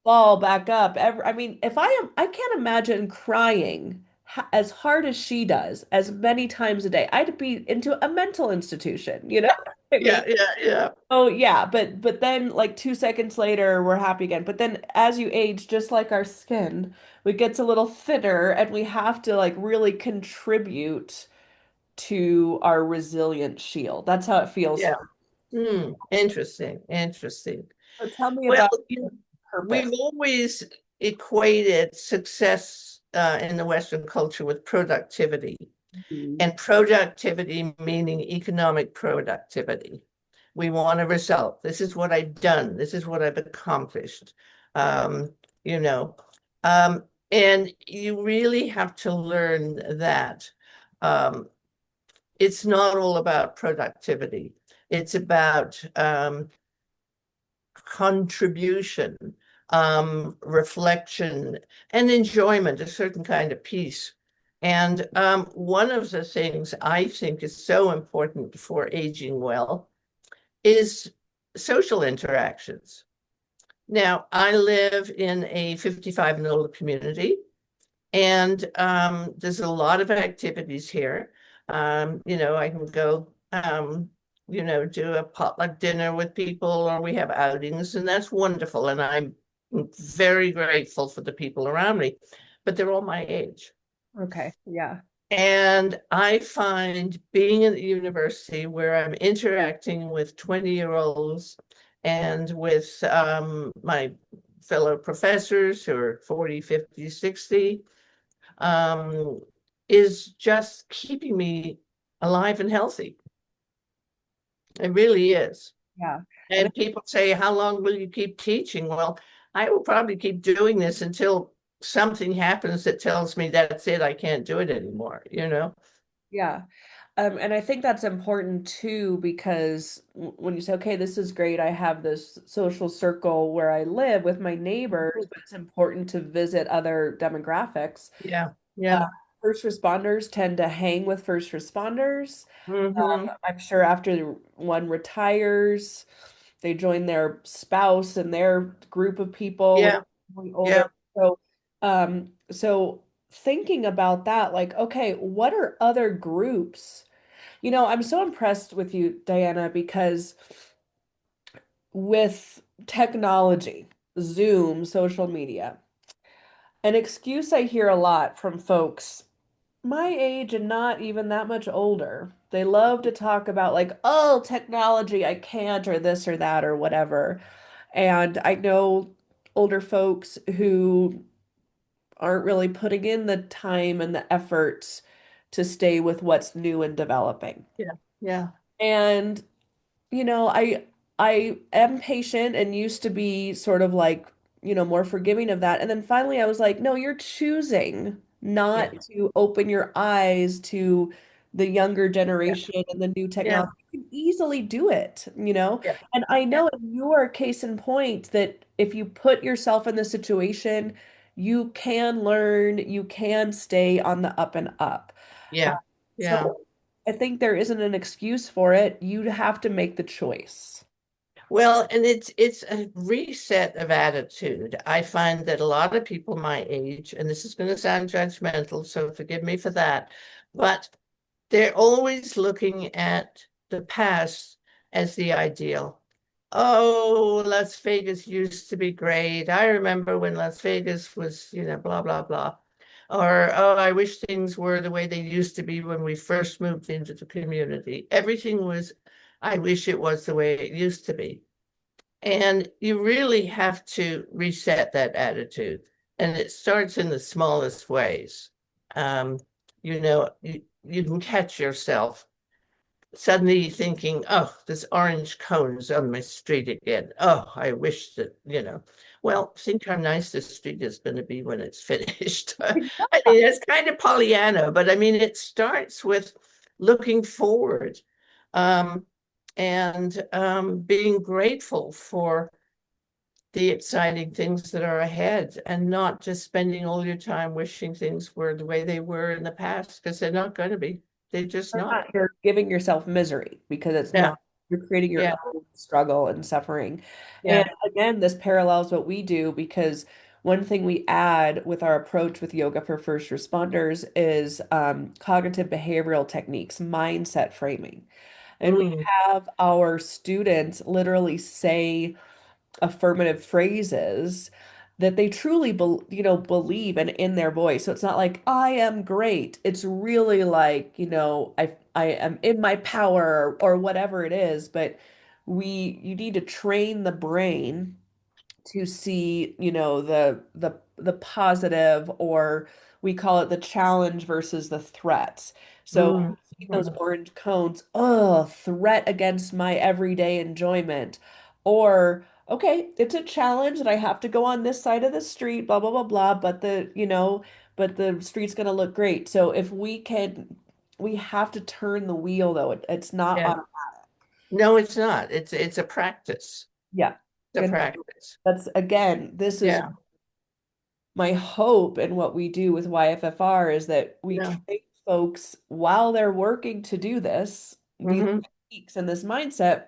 fall back up. I mean, I can't imagine crying as hard as she does, as many times a day. I'd be into a mental institution, I mean, yeah, yeah, yeah, oh yeah, but then like 2 seconds later we're happy again. But then as you age, just like our skin, it gets a little thinner and we have to like really contribute to our resilient shield. That's how it feels yeah. for me. Interesting, interesting. So tell me Well, about your purpose. we've always equated success in the Western culture with productivity, Mhm. and productivity meaning economic productivity. We want a result. This is what I've done. This is what I've accomplished. Um, you know, and you really have to learn that it's not all about productivity. It's about contribution, reflection, and enjoyment, a certain kind of peace. And one of the things I think is so important for aging well is social interactions. Now, I live in a 55 and older community, and there's a lot of activities here. I can go, do a potluck dinner with people, or we have outings, and that's wonderful. And I'm I'm very grateful for the people around me, but they're all my age. Okay. Yeah. And I find being in the university where I'm interacting with 20-year-olds and with my fellow professors who are 40, 50, 60, is just keeping me alive and healthy. It really is. Yeah. And people say, how long will you keep teaching? Well, I will probably keep doing this until something happens that tells me that's it, I can't do it anymore, you know? Yeah. And I think that's important too, because when you say, okay, this is great, I have this social circle where I live with my neighbors, but it's important to visit other demographics. Yeah, Uh, yeah. First responders tend to hang with first responders. Mm-hmm. I'm sure after one retires, they join their spouse and their group of people when Yeah, they're yeah, older. So thinking about that, like, okay, what are other groups? I'm so impressed with you, Diana, because with technology, Zoom, social media, an excuse I hear a lot from folks my age and not even that much older. They love to talk about, like, oh, technology, I can't, or this or that, or whatever. And I know older folks who aren't really putting in the time and the efforts to stay with what's new and developing. yeah, yeah, And I am patient and used to be sort of like, more forgiving of that. And then finally I was like, no, you're choosing yeah, not to open your eyes to the younger yeah, generation and the new yeah, technology. You can easily do it. yeah, And I yeah, know in your case in point that if you put yourself in the situation, you can learn, you can stay on the up and up. Uh, yeah, yeah. so I think there isn't an excuse for it. You have to make the choice. Well, and it's a reset of attitude. I find that a lot of people my age, and this is going to sound judgmental, so forgive me for that, but they're always looking at the past as the ideal. Oh, Las Vegas used to be great. I remember when Las Vegas was, blah, blah, blah. Or, oh, I wish things were the way they used to be when we first moved into the community. Everything was, I wish it was the way it used to be. And you really have to reset that attitude. And it starts in the smallest ways. Um, you can catch yourself suddenly thinking, oh, this orange cone is on my street again. Oh, I wish that. Well, think how nice this street is going to be when it's finished. I mean, it's kind of Pollyanna, but I mean, it starts with looking forward, um, and being grateful for the exciting things that are ahead and not just spending all your time wishing things were the way they were in the past, because they're not going to be. They're just not. You're giving yourself misery because it's Yeah, not. You're creating your yeah, own struggle and suffering. yeah. And again, this parallels what we do because one thing we add with our approach with yoga for first responders is cognitive behavioral techniques, mindset framing. And we Mm, have our students literally say affirmative phrases that they truly believe and in their voice. So it's not like I am great. It's really like, I am in my power or whatever it is, but you need to train the brain to see, the positive, or we call it the challenge versus the threats. So mm, those mm. orange cones, oh, threat against my everyday enjoyment. Or, okay, it's a challenge and I have to go on this side of the street, blah, blah, blah, blah, but the street's gonna look great. So if we have to turn the wheel though. It's not Yeah. on, No, it's not. It's a practice. yeah. It's a And practice. that's again, this is Yeah. my hope and what we do with YFFR is that we Yeah. train folks while they're working to do this, these Hmm. techniques and this mindset,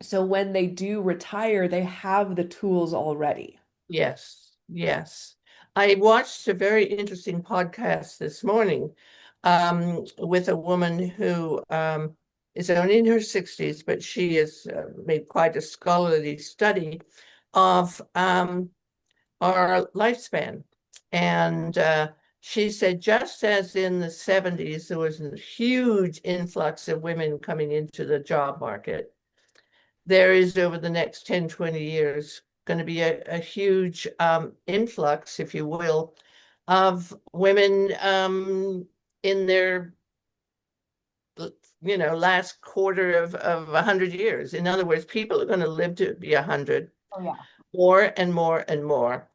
so when they do retire, they have the tools already. Yes. Yes. I watched a very interesting podcast this morning, with a woman who is only in her 60s, but she has made quite a scholarly study of our lifespan. And she said, just as in the 70s, there was a huge influx of women coming into the job market, there is over the next 10, 20 years going to be a huge influx, if you will, of women in their last quarter of 100 years. In other words, people are going to live to be 100. Oh, yeah. More and more and more.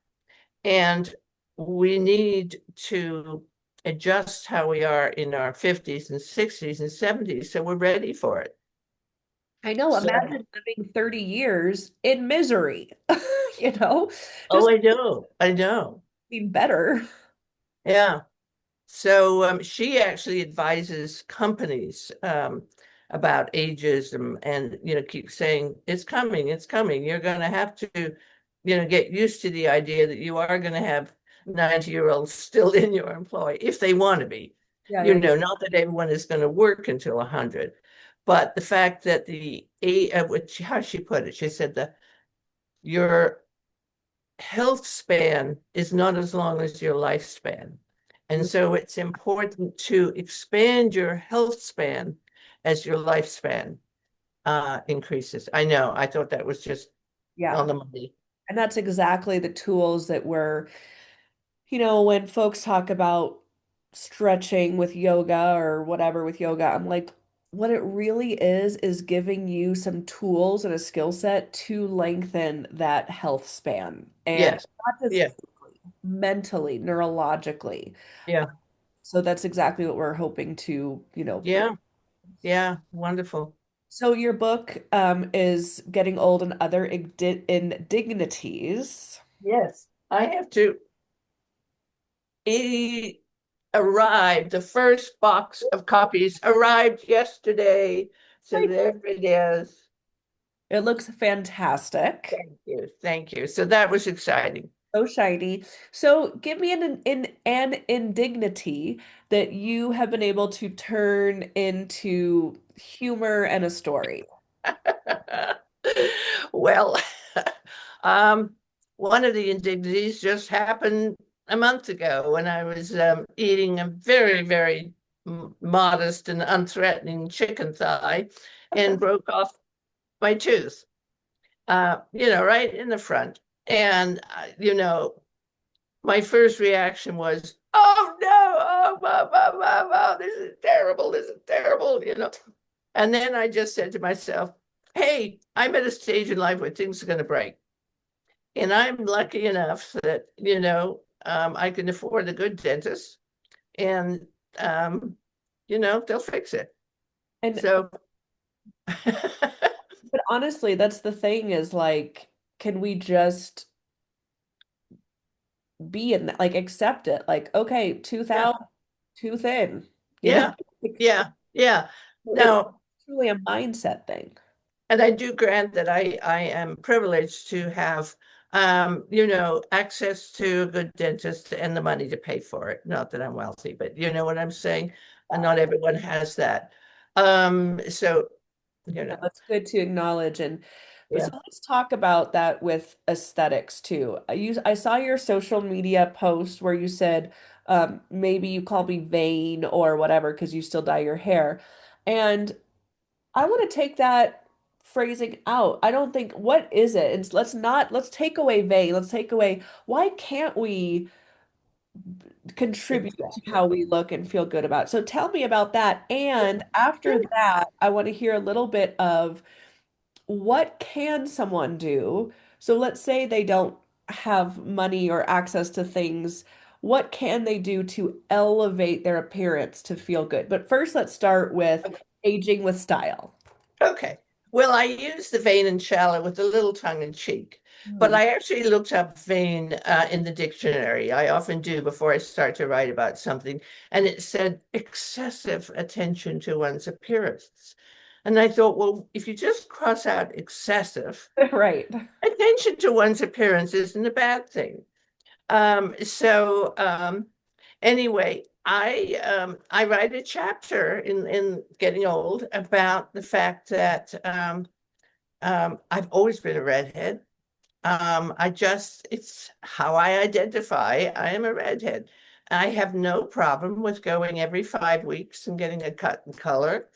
And we need to adjust how we are in our 50s and 60s and 70s so we're ready for it. I know. So, Imagine living 30 years in misery, oh, just I know. be better. Yeah. So she actually advises companies about ageism and, keep saying, it's coming, it's coming. You're going to have to, get used to the idea that you are going to have 90-year-olds still in your employ if they want to be. Yeah, Not that everyone is going to work until 100, but the fact that how she put it, she said that your health span is not as long as your lifespan. And so it's important to expand your health span as your lifespan increases. I know. I thought that was just Yeah. on the money. And that's exactly the tools that when folks talk about stretching with yoga or whatever with yoga, I'm like, what it really is giving you some tools and a skill set to lengthen that health span. And Yes. not just Yeah. physically, mentally, neurologically. Yeah. So that's exactly what we're hoping to, Yeah. Yeah. Wonderful. So your book is Getting Old and Other Indignities. Yes. I have to. It arrived. The first box of copies arrived yesterday. So there it is. It looks fantastic. Thank you. Thank you. So that was exciting. So shiny. So give me an indignity that you have been able to turn into humor and a story. Well, um, one of the indignities just happened a month ago when I was eating a very, very modest and unthreatening chicken thigh and broke off my tooth, right in the front. And, my first reaction was, oh no, oh, this is terrible, And then I just said to myself, hey, I'm at a stage in life where things are going to break. And I'm lucky enough that, I can afford a good dentist and, they'll fix it. And So, but honestly, that's the thing is like, can we just be in that, like accept it? Like, okay, tooth yeah, out, tooth in, yeah, yeah, yeah. It's Now, truly a mindset thing. and I do grant that I am privileged to have, access to a good dentist and the money to pay for it. Not that I'm wealthy, but you know what I'm saying? And not everyone has that. So, That's good to acknowledge. But yeah. so let's talk about that with aesthetics too. I saw your social media post where you said maybe you call me vain or whatever because you still dye your hair. And I want to take that phrasing out. I don't think, what is it? It's let's take away vain. Let's take away, why can't we contribute to how we look and feel good about it? So tell me about that. And after that, I want to hear a little bit of what can someone do? So let's say they don't have money or access to things. What can they do to elevate their appearance to feel good? But first, let's start with aging with style. Okay. Well, I use the vain and shallow with a little tongue in cheek, but I actually looked up vain in the dictionary. I often do before I start to write about something, and it said excessive attention to one's appearance. And I thought, well, if you just cross out excessive, Right. attention to one's appearance isn't a bad thing. Anyway, I write a chapter in Getting Old about the fact that I've always been a redhead. It's how I identify. I am a redhead. I have no problem with going every 5 weeks and getting a cut and color.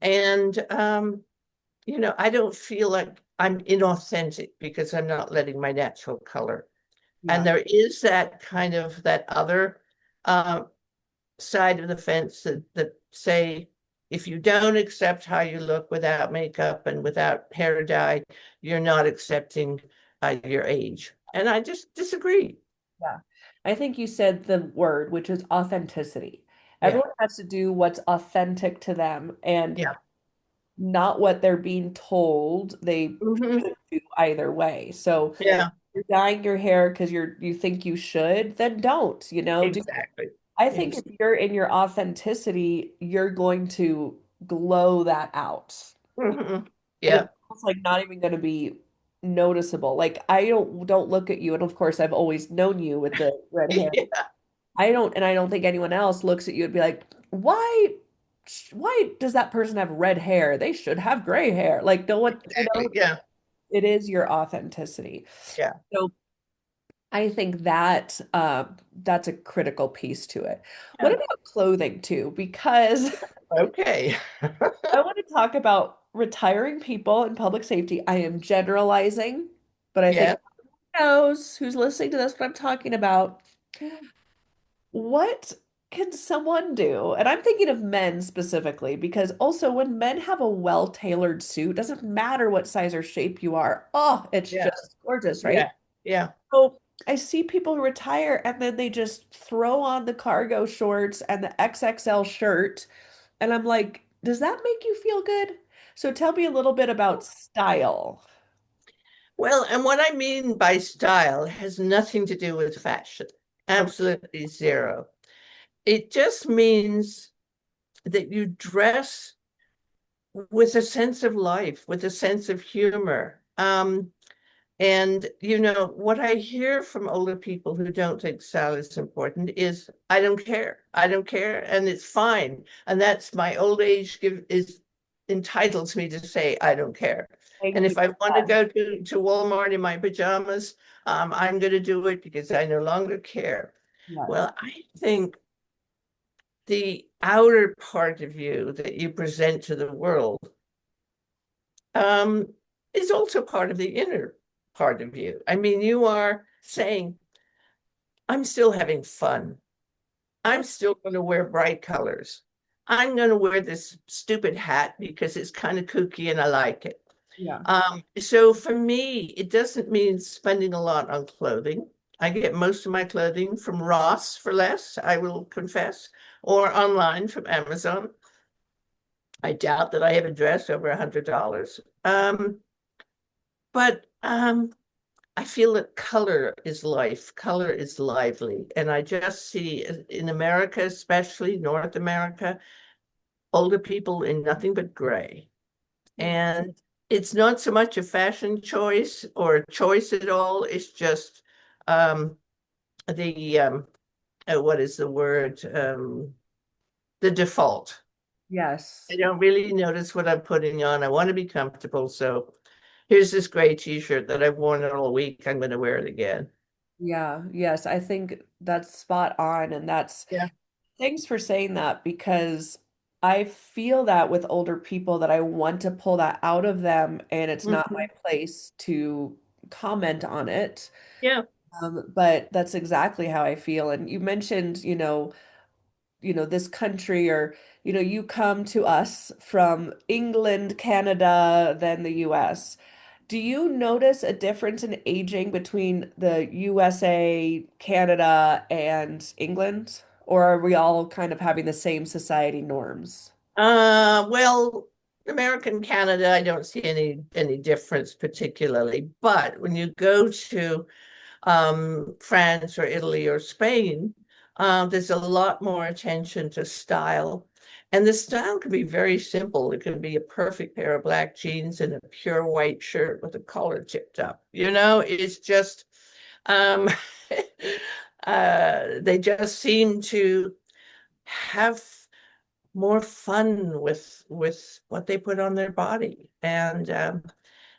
And, I don't feel like I'm inauthentic because I'm not letting my natural color. Yeah. And there is that kind of that other side of the fence that say, if you don't accept how you look without makeup and without hair dye, you're not accepting your age. And I just disagree. Yeah. I think you said the word, which is authenticity. Yeah. Everyone has to do what's authentic to them and Yeah. not what they're being told they Mhm. should do either way. So if Yeah, you're dyeing your hair because you think you should, then don't, do. exactly. I think if you're in your authenticity, you're going to glow that out. Mhm. And Yeah. it's almost like not even going to be noticeable. Like I don't look at you, and of course I've always known you with the red hair. Yeah. I don't think anyone else looks at you and be like, why does that person have red hair? They should have gray hair. Like no one, Exactly. Yeah. it is your authenticity. Yeah. So I think that that's a critical piece to it. What Yeah. about clothing too? Because Okay. I want to talk about retiring people in public safety. I am generalizing, but I think Yeah. knows who's listening to this what I'm talking about. What can someone do? And I'm thinking of men specifically because also when men have a well-tailored suit, doesn't matter what size or shape you are. Oh, it's Yeah. just gorgeous, right? Yeah. Yeah. So I see people who retire and then they just throw on the cargo shorts and the XXL shirt. And I'm like, does that make you feel good? So tell me a little bit about style. Well, and what I mean by style has nothing to do with fashion. Okay. Absolutely zero. It just means that you dress with a sense of life, with a sense of humor. And what I hear from older people who don't think style is important is, I don't care. I don't care, and it's fine. And that's my old age is entitles me to say I don't care. And Thank you if I for want to that. go to Walmart in my pajamas, I'm going to do it because I no longer care. Yes. Well, I think the outer part of you that you present to the world um, is also part of the inner part of you. I mean, you are saying, I'm still having fun. I'm still going to wear bright colors. I'm going to wear this stupid hat because it's kind of kooky and I like it. Yeah. So for me, it doesn't mean spending a lot on clothing. I get most of my clothing from Ross for less, I will confess, or online from Amazon. I doubt that I have a dress over $100. But I feel that color is life, color is lively. And I just see in America, especially North America, older people in nothing but gray. And it's not so much a fashion choice or a choice at all. It's just the what is the word? The default. I Yes. don't really notice what I'm putting on. I want to be comfortable. So here's this gray t-shirt that I've worn all week. I'm going to wear it again. Yeah. Yes. I think that's spot on. And that's Yeah. thanks for saying that because I feel that with older people that I want to pull that out of them and it's not my Mhm. place to comment on it. Yeah. But that's exactly how I feel. And you mentioned, this country or, you come to us from England, Canada, then the US. Do you notice a difference in aging between the USA, Canada, and England? Or are we all kind of having the same society norms? Well, American Canada, I don't see any difference particularly. But when you go to France or Italy or Spain, there's a lot more attention to style. And the style can be very simple. It can be a perfect pair of black jeans and a pure white shirt with a collar tipped up. It's just um, they just seem to have more fun with what they put on their body. And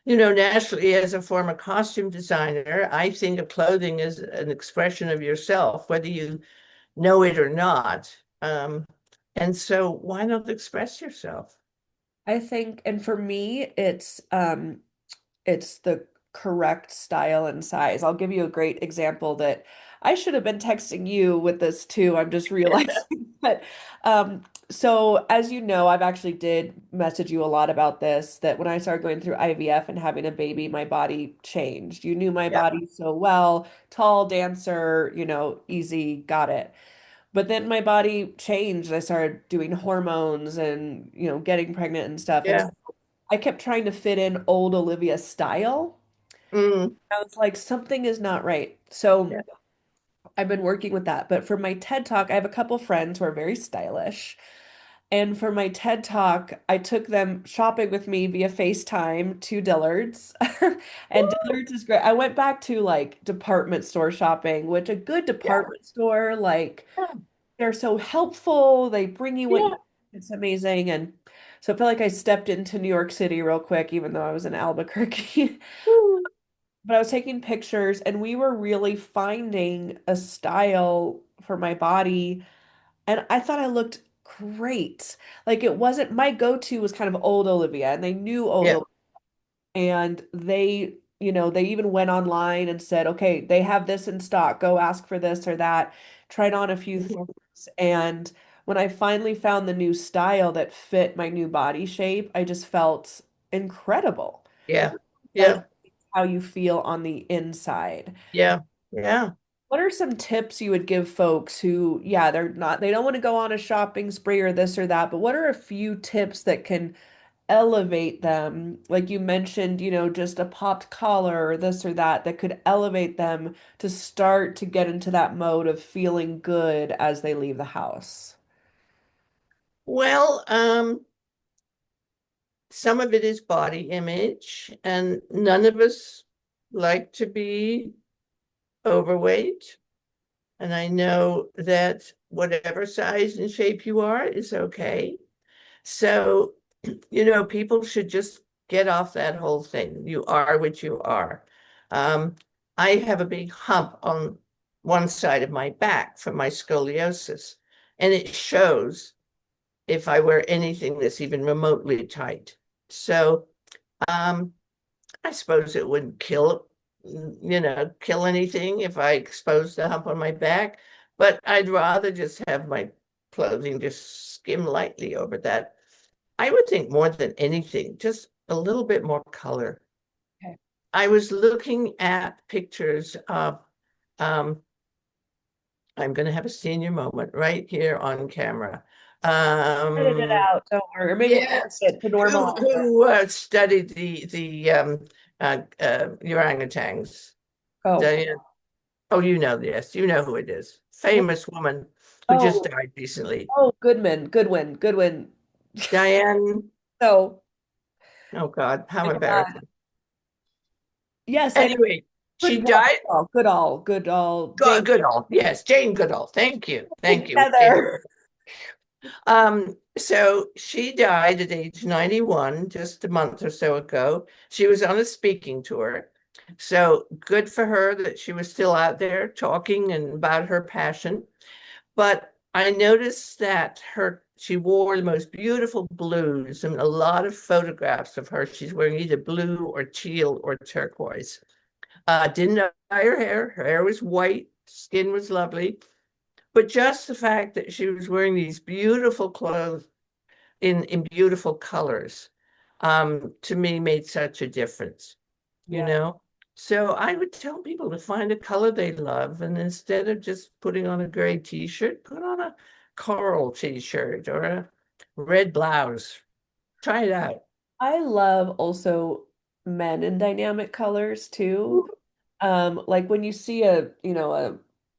Naturally, as a former costume designer, I think of clothing as an expression of yourself, whether you know it or not. And so why not express yourself? I think, and for me, it's the correct style and size. I'll give you a great example that I should have been texting you with this too. I'm just realizing. But so as you know, I've actually did message you a lot about this, that when I started going through IVF and having a baby, my body changed. You knew my Yeah, body so well, tall dancer, easy, got it. But then my body changed. I started doing hormones and, getting pregnant and stuff. And yeah, so I kept trying to fit in old Olivia style. mm, I was like, something is not right. yeah, So I've been working with that. But for my TED Talk, I have a couple friends who are very stylish. And for my TED Talk, I took them shopping with me via FaceTime to Dillard's. And Dillard's is great. I went back to like department store shopping, which a good yeah, department store, like yeah, they're so helpful. They bring you what you yeah. it's amazing. And so I feel like I stepped into New York City real quick, even though I was in Albuquerque. Mm. But I was taking pictures and we were really finding a style for my body. And I thought I looked great. Like it wasn't my go-to was kind of old Olivia, and they knew old Yeah. Olivia. And they even went online and said, okay, they have this in stock. Go ask for this or that. Tried on a few things. Mhm. And when I finally found the new style that fit my new body shape, I just felt incredible. It Yeah, yeah, elevates how you feel on the inside. yeah, yeah. What are some tips you would give folks who, yeah, they don't want to go on a shopping spree or this or that, but what are a few tips that can elevate them? Like you mentioned, just a popped collar or this or that could elevate them to start to get into that mode of feeling good as they leave the house. Well, some of it is body image, and none of us like to be overweight. And I know that whatever size and shape you are is okay. So, people should just get off that whole thing. You are what you are. Um, I have a big hump on one side of my back from my scoliosis, and it shows if I wear anything that's even remotely tight. So, um, I suppose it wouldn't kill anything if I exposed the hump on my back, but I'd rather just have my clothing just skim lightly over that. I would think more than anything, just a little bit more color. Okay. I was looking at pictures of, um, I'm going to have a senior moment right here on camera. Edit it Um, out, don't worry. Or maybe we'll edit yes, it to who normal. who studied the orangutans? Oh, Diane. Oh, you know this. You know who it is. what? Famous woman who just Oh, died recently. oh, Goodwin. Diane. So, Oh God, how my God. embarrassing. Yes, I know. Anyway, she Goodall, died. Goodall, Jane Goodall. Yes, Jane Goodall. Thank you. Thank you. together. So she died at age 91, just a month or so ago. She was on a speaking tour. So good for her that she was still out there talking and about her passion. But I noticed that she wore the most beautiful blues and a lot of photographs of her. She's wearing either blue or teal or turquoise. Didn't dye her hair. Her hair was white, skin was lovely. But just the fact that she was wearing these beautiful clothes in beautiful colors, to me made such a difference, you Yeah. know? So I would tell people to find a color they love, and instead of just putting on a gray t-shirt, put on a coral t-shirt or a red blouse. Try it out. I love also men in dynamic colors too. Like when you see a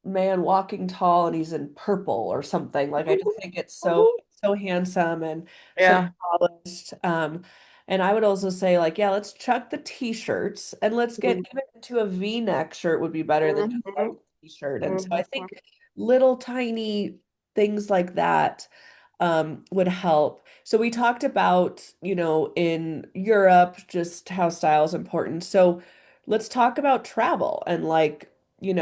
man walking tall and he's in purple or something, like I just think it's so handsome and so Yeah. polished. And I would also say like, yeah, let's chuck the t-shirts and let's get even into a V-neck shirt would be better than just like Mhm. a t-shirt. And so I Mhm. think little tiny things like that would help. So we talked about, in Europe, just how style is important. So let's talk about travel and like,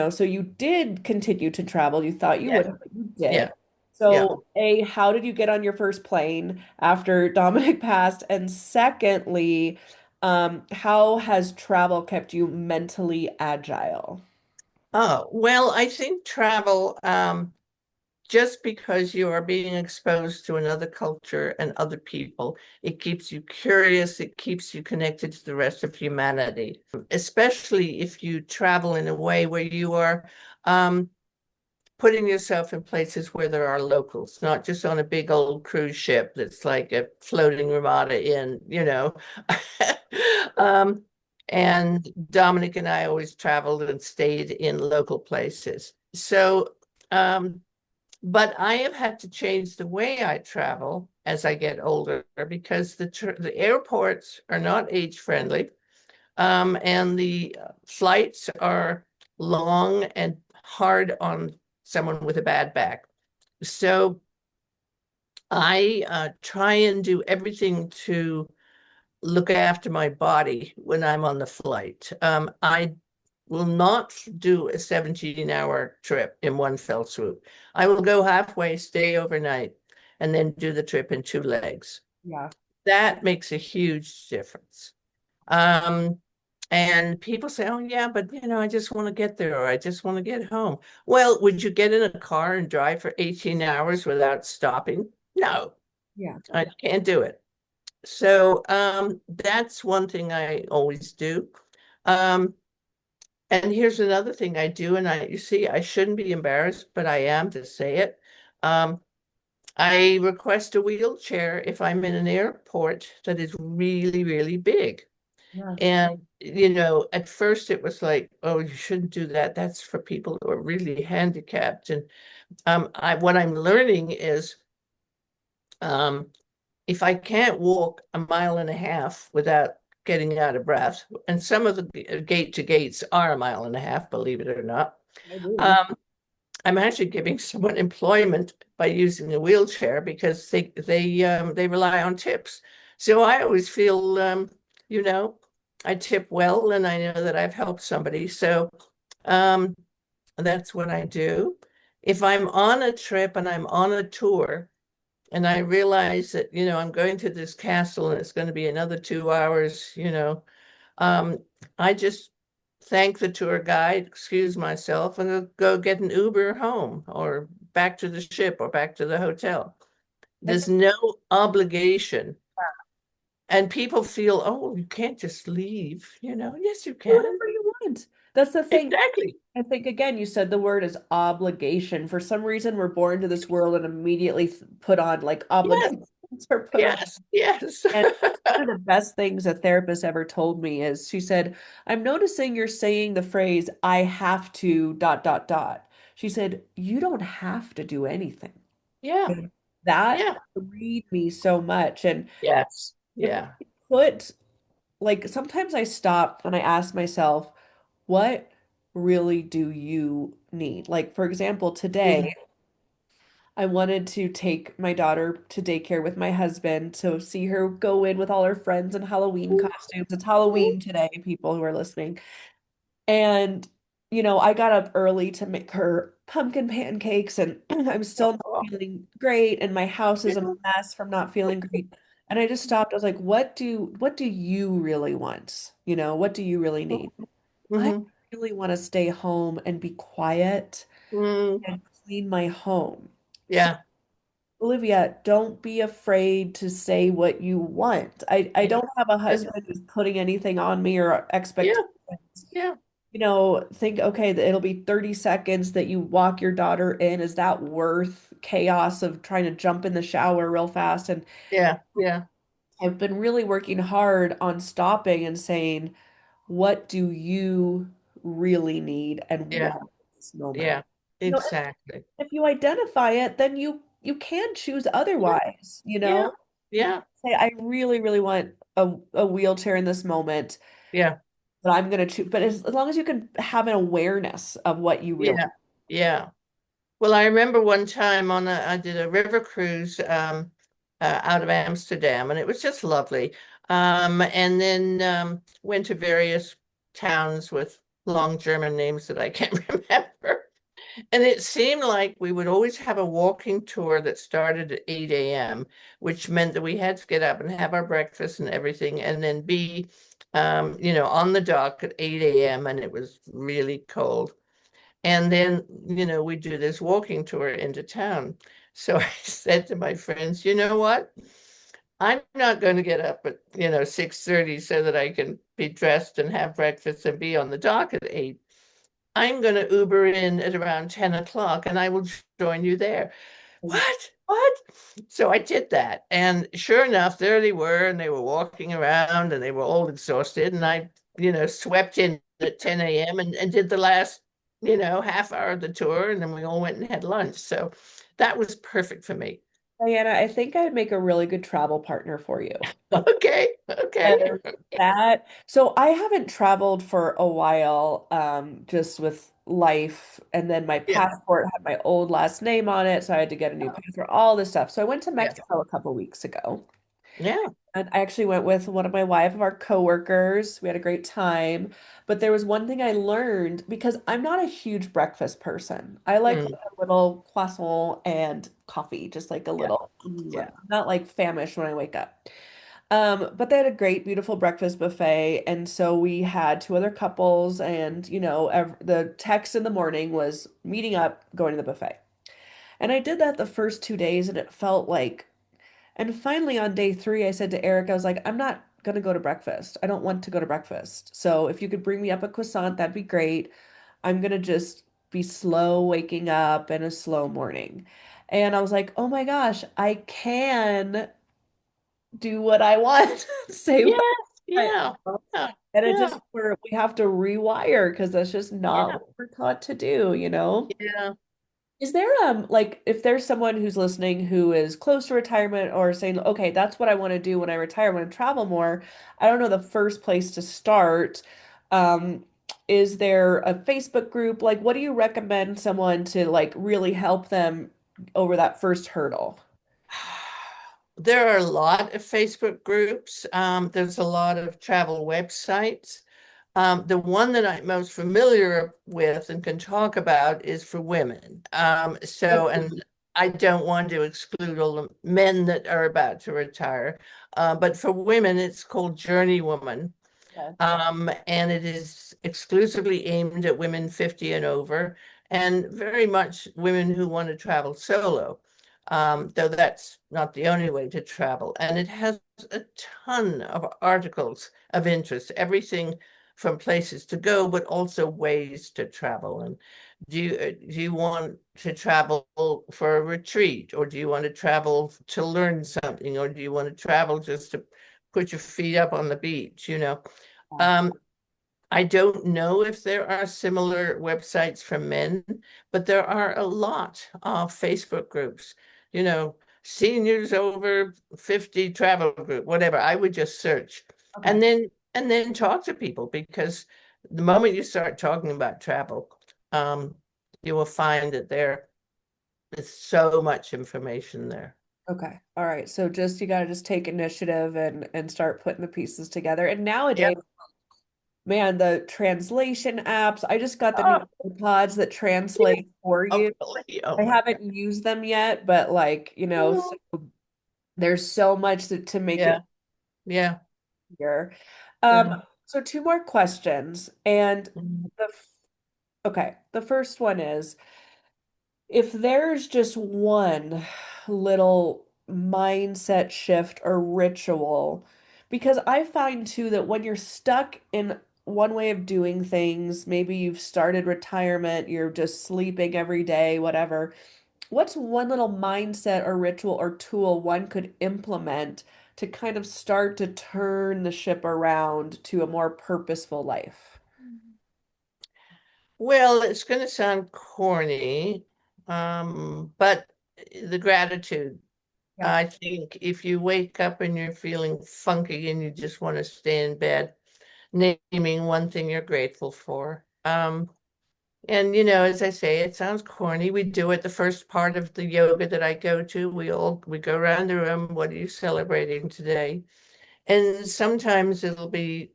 so you did continue to travel. You thought you Yeah, would, but you did. yeah, yeah. So, A, how did you get on your first plane after Dominic passed? And secondly, how has travel kept you mentally agile? Oh, well, I think travel, just because you are being exposed to another culture and other people, it keeps you curious, it keeps you connected to the rest of humanity, especially if you travel in a way where you are um, putting yourself in places where there are locals, not just on a big old cruise ship that's like a floating Ramada Inn. Um, and Dominic and I always traveled and stayed in local places. So, but I have had to change the way I travel as I get older because the airports are not age friendly, and the flights are long and hard on someone with a bad back. So I try and do everything to look after my body when I'm on the flight. I will not do a 17-hour trip in one fell swoop. I will go halfway, stay overnight, and then do the trip in two legs. Yeah. That makes a huge difference. Um, and people say, oh, yeah, but I just want to get there or I just want to get home. Well, would you get in a car and drive for 18 hours without stopping? No, Yeah. I can't do it. So that's one thing I always do. Um, and here's another thing I do, and you see, I shouldn't be embarrassed, but I am to say it. Um, I request a wheelchair if I'm in an airport that is really, really big. Yeah. And, at first it was like, oh, you shouldn't do that. That's for people who are really handicapped. And what I'm learning is um, if I can't walk a mile and a half without getting out of breath, and some of the gate to gates are a mile and a half, believe it or not, I believe. um, I'm actually giving someone employment by using a wheelchair because they rely on tips. So I always feel, you know, I tip well and I know that I've helped somebody. So um, that's what I do. If I'm on a trip and I'm on a tour and I realize that, I'm going to this castle and it's going to be another 2 hours, um, I just thank the tour guide, excuse myself, and go get an Uber home or back to the ship or back to the hotel. That's There's no obligation. And people feel, oh, you can't just leave, Yes, you do can. whatever you want. That's the thing. Exactly. I think again, you said the word is obligation. For some reason, we're born to this world and immediately put on like Yes, obligations are put on. yes, yes. And one of the best things a therapist ever told me is she said, I'm noticing you're saying the phrase, I have to dot dot dot. She said, you don't have to do anything. Yeah, And that yeah, freed me so much. And yes, if yeah. I put like sometimes I stop and I ask myself, what really do you need? Like, for example, Mhm. today I wanted to take my daughter to daycare with my husband to see her go in with all her friends in Halloween costumes. It's Halloween today, people who are listening. And, I got up early to make her pumpkin pancakes, and I'm still not Oh, feeling great, and my house is a yeah. mess from not feeling great. And I just stopped. I was like, what do you really want? What do you really need? I Mhm. really want to stay home and be quiet Mm, and clean my home. So, yeah, Olivia, don't be afraid to say what you want. I yeah, don't have a husband who's putting anything on me or yeah, expectations. yeah, Think, okay, that it'll be 30 seconds that you walk your daughter in. Is that worth chaos of trying to jump in the shower real fast? And yeah, yeah, I've been really working hard on stopping and saying, what do you really need and yeah, want at this moment? yeah, You know, exactly. if you identify it, then you can choose Yeah, otherwise, yeah, You can yeah, say, I really, really want a wheelchair in this moment, yeah, but I'm gonna choose. But as long as you can have an awareness of what you really yeah, yeah. Well, I remember one time I did a river cruise out of Amsterdam, and it was just lovely. And then went to various towns with long German names that I can't remember. And it seemed like we would always have a walking tour that started at 8 a.m., which meant that we had to get up and have our breakfast and everything, and then be, on the dock at 8 a.m., and it was really cold. And then, we do this walking tour into town. So I said to my friends, you know what? I'm not going to get up at, 6:30 so that I can be dressed and have breakfast and be on the dock at 8. I'm going to Uber in at around 10 o'clock and I will join you there. What? What? So I did that. And sure enough, there they were, and they were walking around and they were all exhausted. And I, swept in at 10 a.m. and did the last, half hour of the tour. And then we all went and had lunch. So that was perfect for me. Diana, I think I'd make a really good travel partner for you. Okay. Okay. And that, so I haven't traveled for a while, just with life. And then my Yeah. passport had my old last name on it, so I had to get a new passport, all this stuff. So I went to Yeah. Mexico a couple weeks ago. Yeah. And I actually went with one of my wife of our coworkers. We had a great time. But there was one thing I learned because I'm not a huge breakfast person. I like Mm, a little croissant and coffee, just like a yeah. little, Yeah. not like famished when I wake up. But they had a great, beautiful breakfast buffet. And so we had two other couples, and, the text in the morning was meeting up, going to the buffet. And I did that the first 2 days, and it felt like, and finally on day three, I said to Eric, I was like, I'm not going to go to breakfast. I don't want to go to breakfast. So if you could bring me up a croissant, that'd be great. I'm going to just be slow waking up and a slow morning. And I was like, oh my gosh, I can do what I want, say what Yes. I Yeah. want. Yeah. And it Yeah. just, we have to rewire because that's just not Yeah. what we're taught to do? Yeah. Is there like if there's someone who's listening who is close to retirement or saying, okay, that's what I want to do when I retire, I want to travel more. I don't know the first place to start. Um, is there a Facebook group? Like, what do you recommend someone to like really help them over that first hurdle? There are a lot of Facebook groups. There's a lot of travel websites. The one that I'm most familiar with and can talk about is for women. And I don't want to exclude all the men that are about to retire, but for women, it's called Journey Woman. Okay. And it is exclusively aimed at women 50 and over, and very much women who want to travel solo, though that's not the only way to travel. And it has a ton of articles of interest, everything from places to go, but also ways to travel. And do you want to travel for a retreat, or do you want to travel to learn something, or do you want to travel just to put your feet up on the beach, Um, I don't know if there are similar websites for men, but there are a lot of Facebook groups, seniors over 50 travel group, whatever. I would just search Okay. and then talk to people, because the moment you start talking about travel, you will find that there is so much information there. Okay. All right. So just you got to just take initiative and start putting the pieces together. And Yeah. nowadays, man, the translation apps, I just got the new Oh, AirPods that yeah. translate for Oh, you. really? Oh I my haven't used them yet, but like, so God. there's so much to make it Yeah. Yeah. easier. Yeah. So two more questions. And Mhm. okay, the first one is if there's just one little mindset shift or ritual, because I find too that when you're stuck in one way of doing things, maybe you've started retirement, you're just sleeping every day, whatever. What's one little mindset or ritual or tool one could implement to kind of start to turn the ship around to a more purposeful life? Well, it's going to sound corny, but the gratitude. Yeah. I think if you wake up and you're feeling funky and you just want to stay in bed, naming one thing you're grateful for. And as I say, it sounds corny. We do it the first part of the yoga that I go to. We go around the room. What are you celebrating today? And sometimes it'll be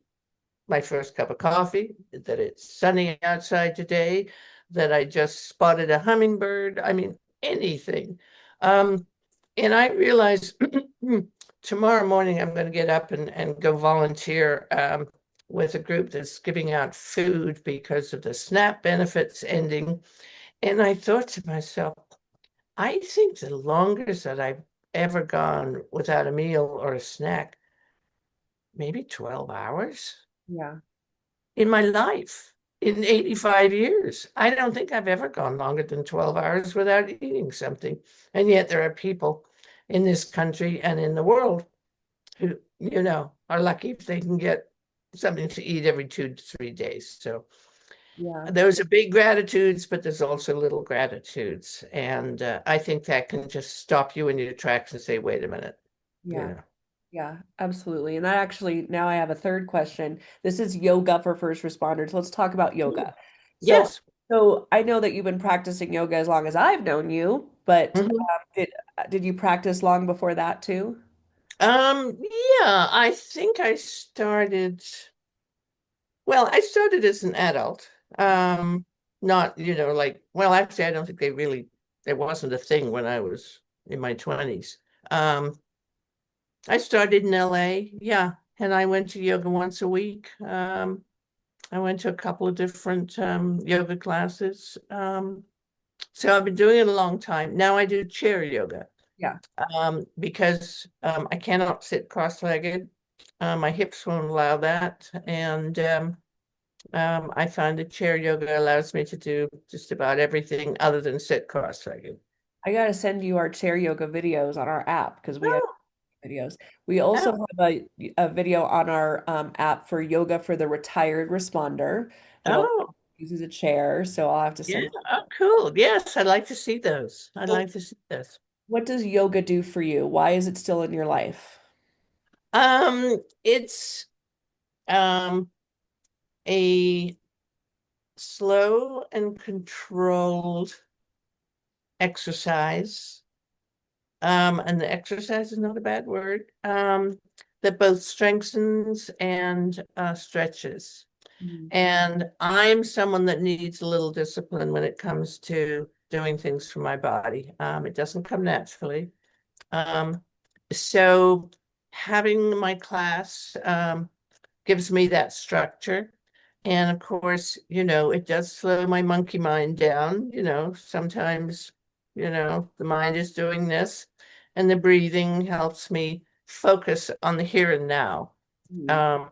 my first cup of coffee, that it's sunny outside today, that I just spotted a hummingbird. I mean, anything. And I realize tomorrow morning I'm going to get up and go volunteer with a group that's giving out food because of the SNAP benefits ending. And I thought to myself, I think the longest that I've ever gone without a meal or a snack, maybe 12 hours Yeah. in my life, in 85 years. I don't think I've ever gone longer than 12 hours without eating something. And yet there are people in this country and in the world who, are lucky if they can get something to eat every 2 to 3 days. So Yeah. those are big gratitudes, but there's also little gratitudes. And I think that can just stop you in your tracks and say, wait a minute, you Yeah. know. Yeah, absolutely. And that actually, now I have a third question. This is yoga for first responders. Let's talk about yoga. So, Yes. so I know that you've been practicing yoga as long as I've known you, but Mhm. did you practice long before that too? Yeah, I think I started as an adult. Not, well, actually, I don't think there wasn't a thing when I was in my 20s. Um, I started in LA, yeah, and I went to yoga once a week. I went to a couple of different yoga classes. So I've been doing it a long time. Now I do chair yoga Yeah. because I cannot sit cross-legged. My hips won't allow that, and I find that chair yoga allows me to do just about everything other than sit cross-legged. I gotta send you our chair yoga videos on our app because we have Oh, videos. We also oh, have a video on our app for yoga for the retired responder that also oh, uses a chair. So I'll have to yeah. send. Oh, cool. Yes, I'd like to see those. I'd So like to see those. what does yoga do for you? Why is it still in your life? It's a slow and controlled exercise. And the exercise is not a bad word. That both strengthens and stretches. Mm. And I'm someone that needs a little discipline when it comes to doing things for my body. It doesn't come naturally. Um, so having my class gives me that structure. And of course, it does slow my monkey mind down. Sometimes, the mind is doing this, and the breathing helps me focus on the here and now. Mm. Um,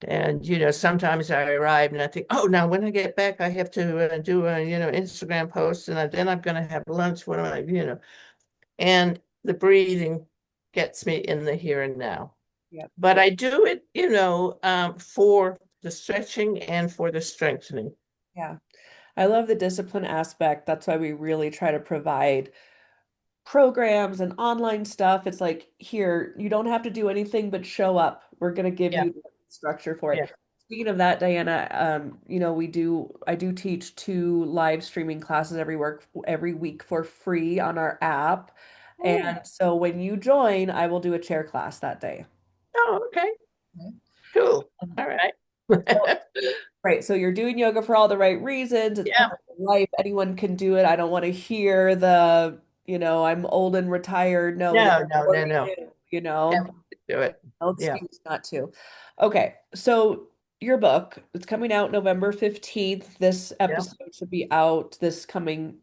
and sometimes I arrive and I think, oh, now when I get back, I have to do a Instagram post, and then I'm going to have lunch. What am and the breathing gets me in the here and now. Yep. But I do it, for the stretching and for the strengthening. Yeah. I love the discipline aspect. That's why we really try to provide programs and online stuff. It's like, here, you don't have to do anything but show up. We're going to give Yeah, you the structure for yeah. it. Speaking of that, Diana, I do teach 2 live streaming classes every week for free on our app. Oh, And so when you join, I will do a chair class that day. oh, okay, Okay. cool. Um, All right. So right. So you're doing yoga for all the right reasons. It's part Yeah, of your life. Anyone can do it. I don't want to hear I'm old and retired. No, this is no, no, what no, we no. do. Everyone can do it. No Yeah, excuse not to. Okay. So your book, it's coming out November 15th. This yeah. episode should be out this coming,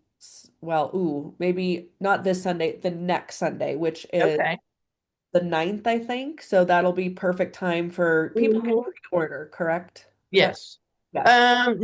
maybe not this Sunday, the next Sunday, which is Okay. the 9th, I think. So that'll be perfect time for people can Mhm. pre-order, correct? Is that Yes. yes.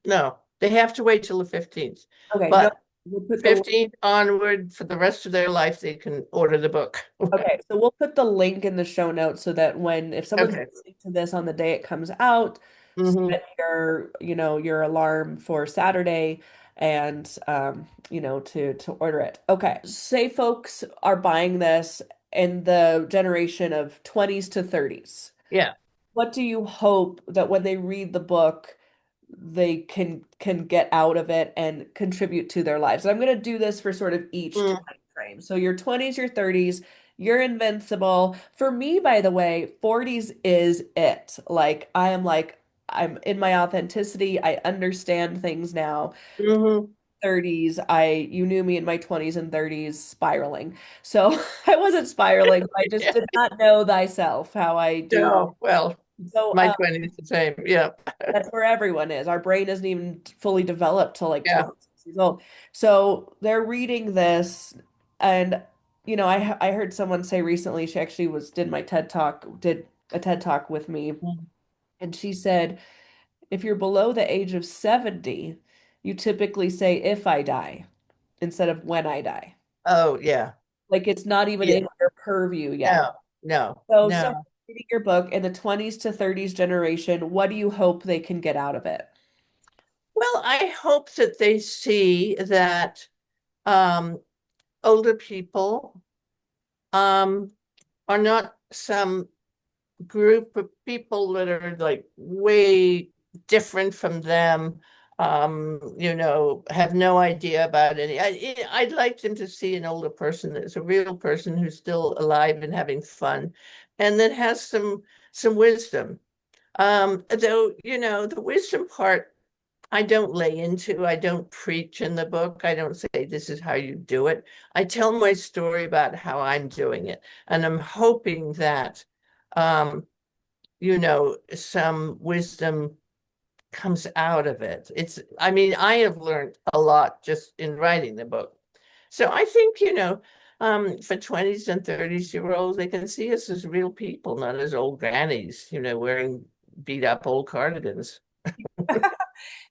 No, they have to wait till the 15th. Okay, no, But we'll put the 15th onward for the rest of their life, they can order the book. okay, so we'll put the link in the show notes so that if someone's Okay. listening to this on the day it comes out, Hmm. set your alarm for Saturday and to order it. Okay. Say folks are buying this in the generation of 20s to 30s. Yeah. What do you hope that when they read the book they can get out of it and contribute to their lives. And I'm going to do this for sort of each Mm. time frame. So your 20s, your 30s, you're invincible. For me, by the way, 40s is it. Like I'm in my authenticity. I understand things now. Mhm. 30s, you knew me in my 20s and 30s spiraling. So I wasn't spiraling. I just Yeah. did not know thyself how I do. No, well, So my 20's the same. Yeah. that's where everyone is. Our brain isn't even fully developed till like Yeah. 26 years old. So they're reading this, and I heard someone say recently, she actually did a TED talk with me, Mm. and she said, if you're below the age of 70, you typically say if I die instead of when I die. Oh, yeah. Like it's not even Yeah. in your purview yet. No, no, So someone no. reading your book in the 20s to 30s generation, what do you hope they can get out of it? Well, I hope that they see that um, older people um, are not some group of people that are like way different from them, have no idea about any. I'd like them to see an older person as a real person who's still alive and having fun, and that has some wisdom. Though, the wisdom part, I don't lay into, I don't preach in the book. I don't say this is how you do it. I tell my story about how I'm doing it. And I'm hoping that, some wisdom comes out of it. I mean, I have learned a lot just in writing the book. So I think, for 20s and 30s-year-olds, they can see us as real people, not as old grannies, wearing beat up old cardigans.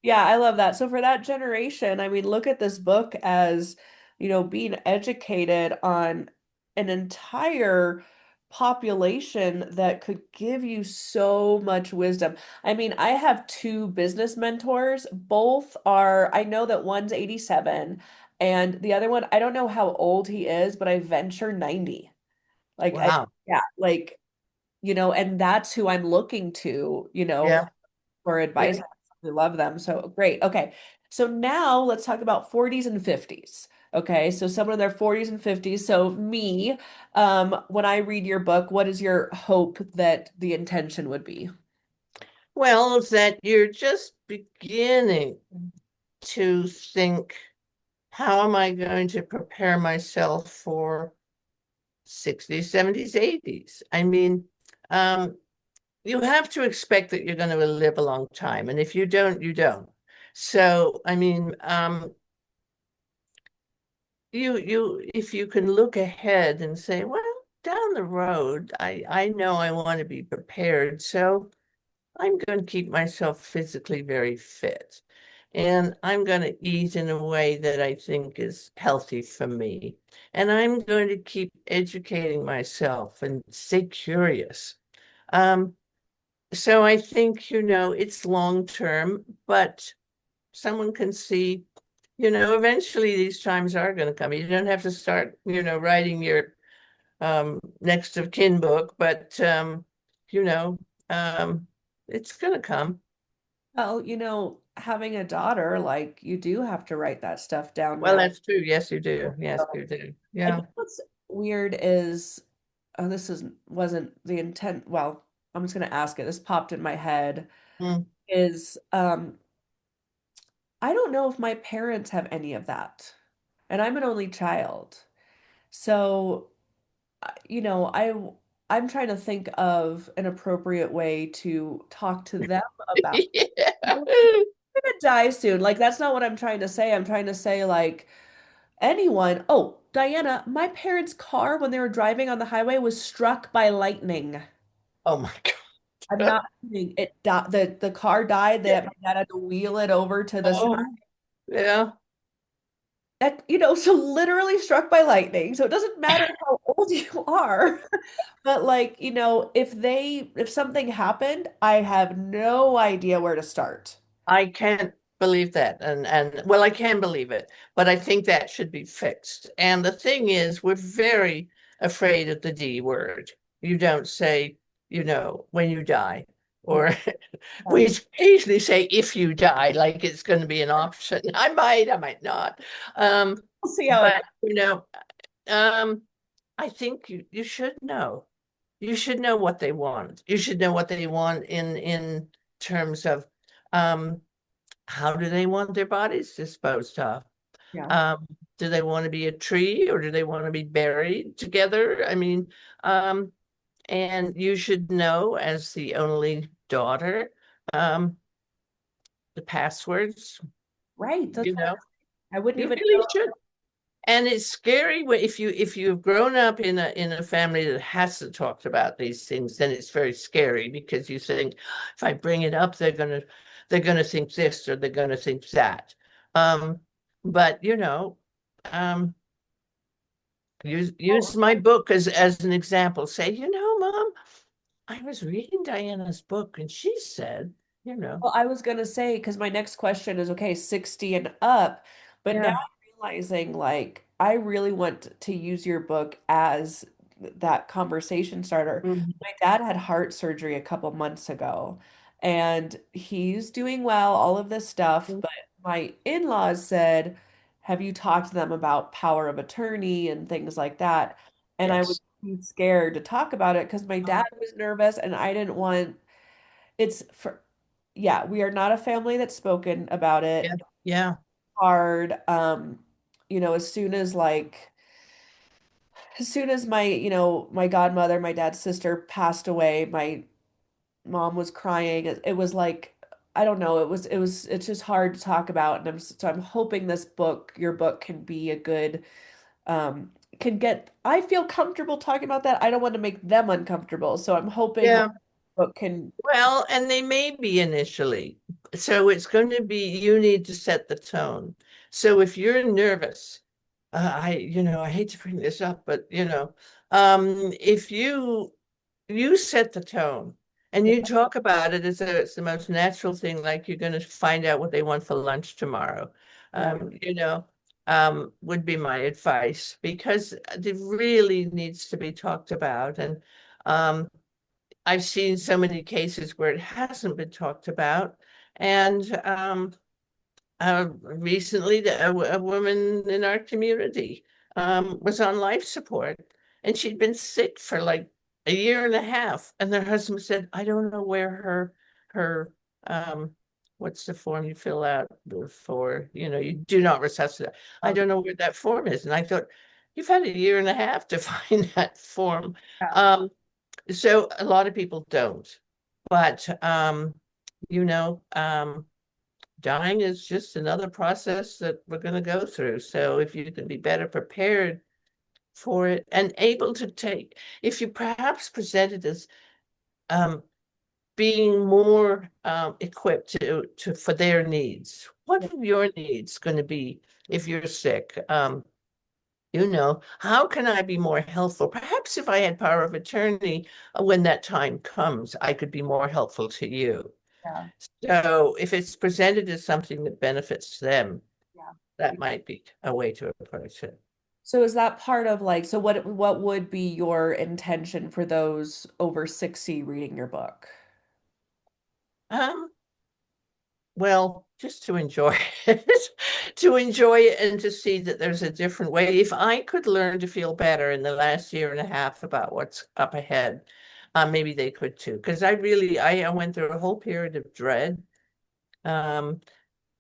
Yeah, I love that. So for that generation, I mean, look at this book as, being educated on an entire population that could give you so much wisdom. I mean, I have two business mentors. I know that one's 87 and the other one, I don't know how old he is, but I venture 90. Wow. Yeah, like, and that's who I'm looking to, Yeah. for Yeah. advice. I absolutely love them. So great. Okay. So now let's talk about 40s and 50s. Okay. So someone in their 40s and 50s. So me, when I read your book, what is your hope that the intention would be? Well, that you're just beginning to think, how am I going to prepare myself for 60s, 70s, 80s? I mean, um, you have to expect that you're going to live a long time. And if you don't, you don't. So, I mean, if you can look ahead and say, well, down the road, I know I want to be prepared. So I'm going to keep myself physically very fit. And I'm going to eat in a way that I think is healthy for me. And I'm going to keep educating myself and stay curious. Um, so I think, it's long term, but someone can see, eventually these times are going to come. You don't have to start, writing your next of kin book, but, you know, um, it's going to come. Well, having a daughter, like you do have to write that stuff down Well, now. that's true. Yes, you do. Yes, you do. I Yeah. think what's weird is, oh, wasn't the intent. Well, I'm just gonna ask it. This popped in my head. Mm. Is I don't know if my parents have any of that. And I'm an only child. So, I'm trying to think of an appropriate way to talk to them about Yeah. I'm gonna die soon. Like that's not what I'm trying to say. I'm trying to say like anyone. Oh, Diana, my parents' car when they were driving on the highway was struck by lightning. Oh my I'm God. not kidding. The car died. Yeah. My dad had to wheel it over to the side. Oh, yeah. So literally struck by lightning. So it doesn't matter how old you are. But like, if something happened, I have no idea where to start. I can't believe that. And well, I can believe it, but I think that should be fixed. And the thing is, we're very afraid of the D word. You don't say, when you die. or we occasionally say if you die, like it's going to be an option. I might not. We'll see how it But I think you should know. You should know what they want. You should know what they want in terms of how do they want their bodies disposed of? Yeah. Do they want to be a tree or do they want to be buried together? I mean, and you should know as the only daughter, the passwords, Right. That's you what know, I wouldn't you even really know. should. And it's scary if you've grown up in a family that hasn't talked about these things, then it's very scary because you think if I bring it up, they're gonna think this or they're gonna think that. But um, use my book as an example. Say, Mom, I was reading Diana's book and she said, Well, I was gonna say, because my next question is okay, 60 and up, but now Yeah. I'm realizing like I really want to use your book as that conversation starter. Mhm. My dad had heart surgery a couple months ago, and he's doing well, all of this stuff, but my in-laws said, "Have you talked to them about power of attorney and things like that?" And I was Yes. too scared to talk about it because my dad was nervous and I didn't want it's for yeah, we are not a family that's spoken about Yeah. it. Yeah. Hard. As soon as my, my godmother, my dad's sister passed away, my mom was crying. It was like, I don't know, it's just hard to talk about. And I'm hoping your book can be a good, I feel comfortable talking about that. I don't want to make them uncomfortable. So I'm hoping my Yeah. book can, Well, and they may be initially. So it's going to be, you need to set the tone. So if you're nervous, I hate to bring this up, but if you set the tone and you talk about it as though it's the most natural thing, like you're going to find out what they want for lunch tomorrow, yeah, would be my advice because it really needs to be talked about. And um, I've seen so many cases where it hasn't been talked about. And recently, a woman in our community was on life support and she'd been sick for like a year and a half. And her husband said, I don't know where her, what's the form you fill out before, you do not resuscitate. I don't know where that form is. And I thought, you've had a year and a half to find that form. yeah, So a lot of people don't, but you know, dying is just another process that we're going to go through. So if you can be better prepared for it and able to take, if you perhaps present it as um, being more equipped to for their needs. What are your needs going to be if you're sick? How can I be more helpful? Perhaps if I had power of attorney, when that time comes, I could be more helpful to you. yeah, So if it's presented as something that benefits them, yeah. that might be a way to approach it. So is that part of like, so what would be your intention for those over 60 reading your book? Um, well, just to enjoy it, to enjoy it and to see that there's a different way. If I could learn to feel better in the last year and a half about what's up ahead, maybe they could too. Because I went through a whole period of dread. Um,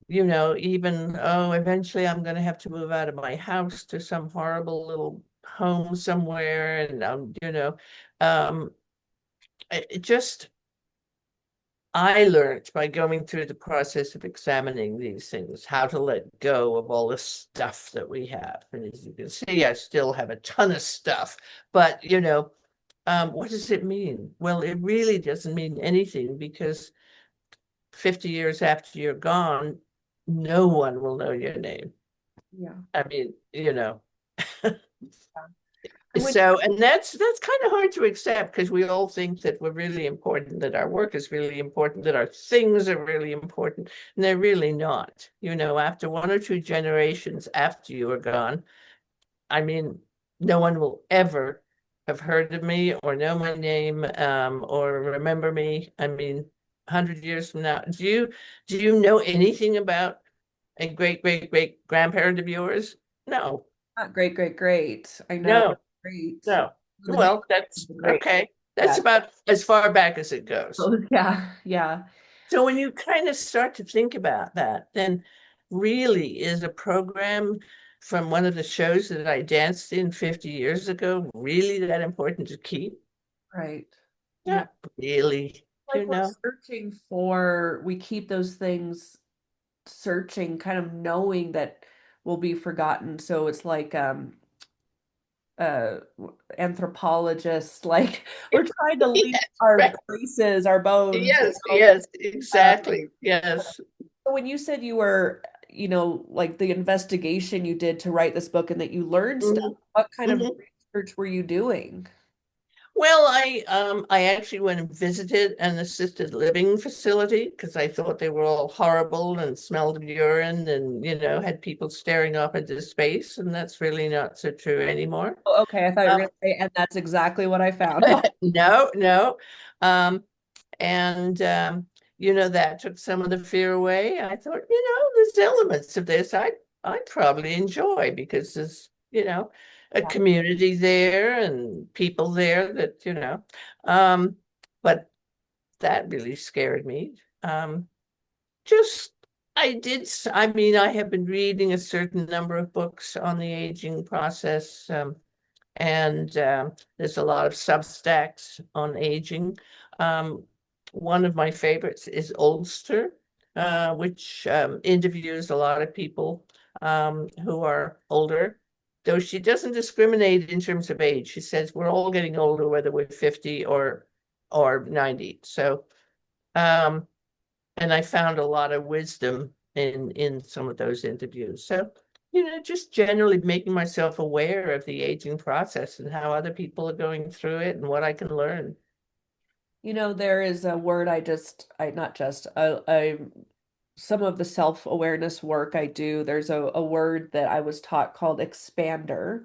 eventually I'm going to have to move out of my house to some horrible little home somewhere. And, um, it just, I learned by going through the process of examining these things, how to let go of all the stuff that we have. And as you can see, I still have a ton of stuff, but what does it mean? Well, it really doesn't mean anything because 50 years after you're gone, no one will know your name. Yeah. I mean, And when, and that's kind of hard to accept because we all think that we're really important, that our work is really important, that our things are really important, and they're really not. After one or two generations after you are gone, I mean, no one will ever have heard of me or know my name or remember me. I mean, 100 years from now, do you know anything about a great grandparent of yours? No, Not great, great, great. I know no, great. no. The name Well, that's is great. okay. That's Yeah. about as far back as it goes. Oh, yeah. Yeah. So when you kind of start to think about that, then really is a program from one of the shows that I danced in 50 years ago really that important to keep? Right. Yeah. Not really, Like we're know? searching for, we keep those things searching, kind of knowing that will be forgotten. So it's like uh anthropologists, like we're trying to leave Yes, our right. traces, our bones, Yes, you know. yes, Uh, exactly. Yes. so when you said you were, like the investigation you did to write this book and that you learned stuff, Mhm, what kind of mhm. research were you doing? Well, I actually went and visited an assisted living facility because I thought they were all horrible and smelled of urine and, had people staring off into space, and that's really not so true anymore. Oh, okay, I thought you were Um, gonna say, and that's exactly what I found. no, no. Um, and that took some of the fear away. I thought, there's elements of this I'd probably enjoy because there's, a Yeah. community there and people there that, um, but that really scared me. Just I mean, I have been reading a certain number of books on the aging process. And there's a lot of substacks on aging. Um, one of my favorites is Oldster, which interviews a lot of people who are older, though she doesn't discriminate in terms of age. She says we're all getting older, whether we're 50 or 90. So, um, and I found a lot of wisdom in some of those interviews. So, just generally making myself aware of the aging process and how other people are going through it and what I can learn. There is a word I not just, some of the self-awareness work I do, there's a word that I was taught called expander,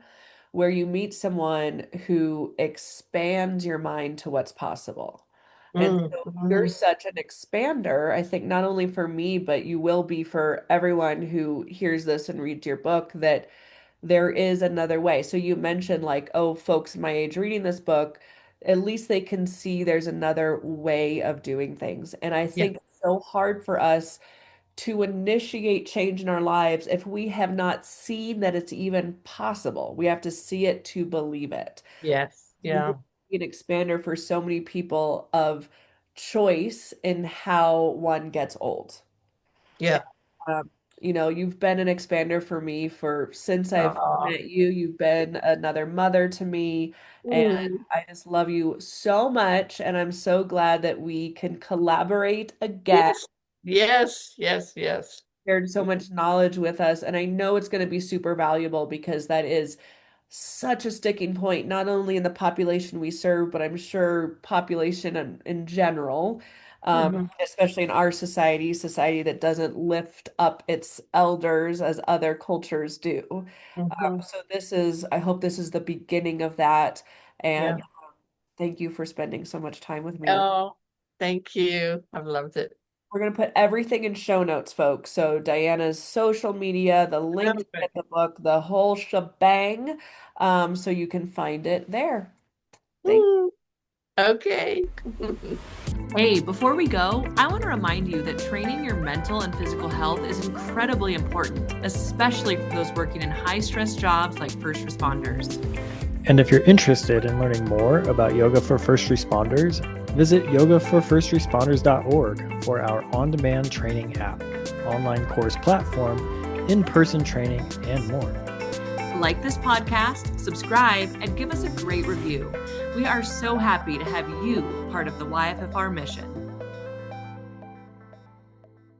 where you meet someone who expands your mind to what's possible. And so you're Mhm. such an expander, I think not only for me, but you will be for everyone who hears this and reads your book, that there is another way. So you mentioned like, oh, folks my age reading this book, at least they can see there's another way of doing things. And I Yeah. think it's so hard for us to initiate change in our lives if we have not seen that it's even possible. We have to see it to believe it. Yes. You Yeah. be an expander for so many people of choice in how one gets old. Yeah. Um, you've been an expander for me for since I've Aw. met you. You've been another mother to me, and Mm. I just love you so much. And I'm so glad that we can collaborate again. Yes. Yes. Yes. Yes. Shared so much knowledge with us, and I know it's going to be super valuable because that is such a sticking point, not only in the population we serve, but I'm sure population in general, Mhm. especially in our society that doesn't lift up its elders as other cultures do. Mhm. So I hope this is the beginning of that. Yeah. And thank you for spending so much time with me. Oh, thank you. I've loved it. We're going to put everything in show notes, folks. So Diana's social media, the link to Okay. get the book, the whole shebang, so you can find it there. Thank Mm. Okay. Hey, before we go, I want to remind you that training your mental and physical health is incredibly important, especially for those working in high stress jobs like first responders. And if you're interested in learning more about yoga for first responders, visit yogaforfirstresponders.org for our on-demand training app, online course platform, in-person training, and more. Like this podcast, subscribe, and give us a great review. We are so happy to have you part of the YFFR mission.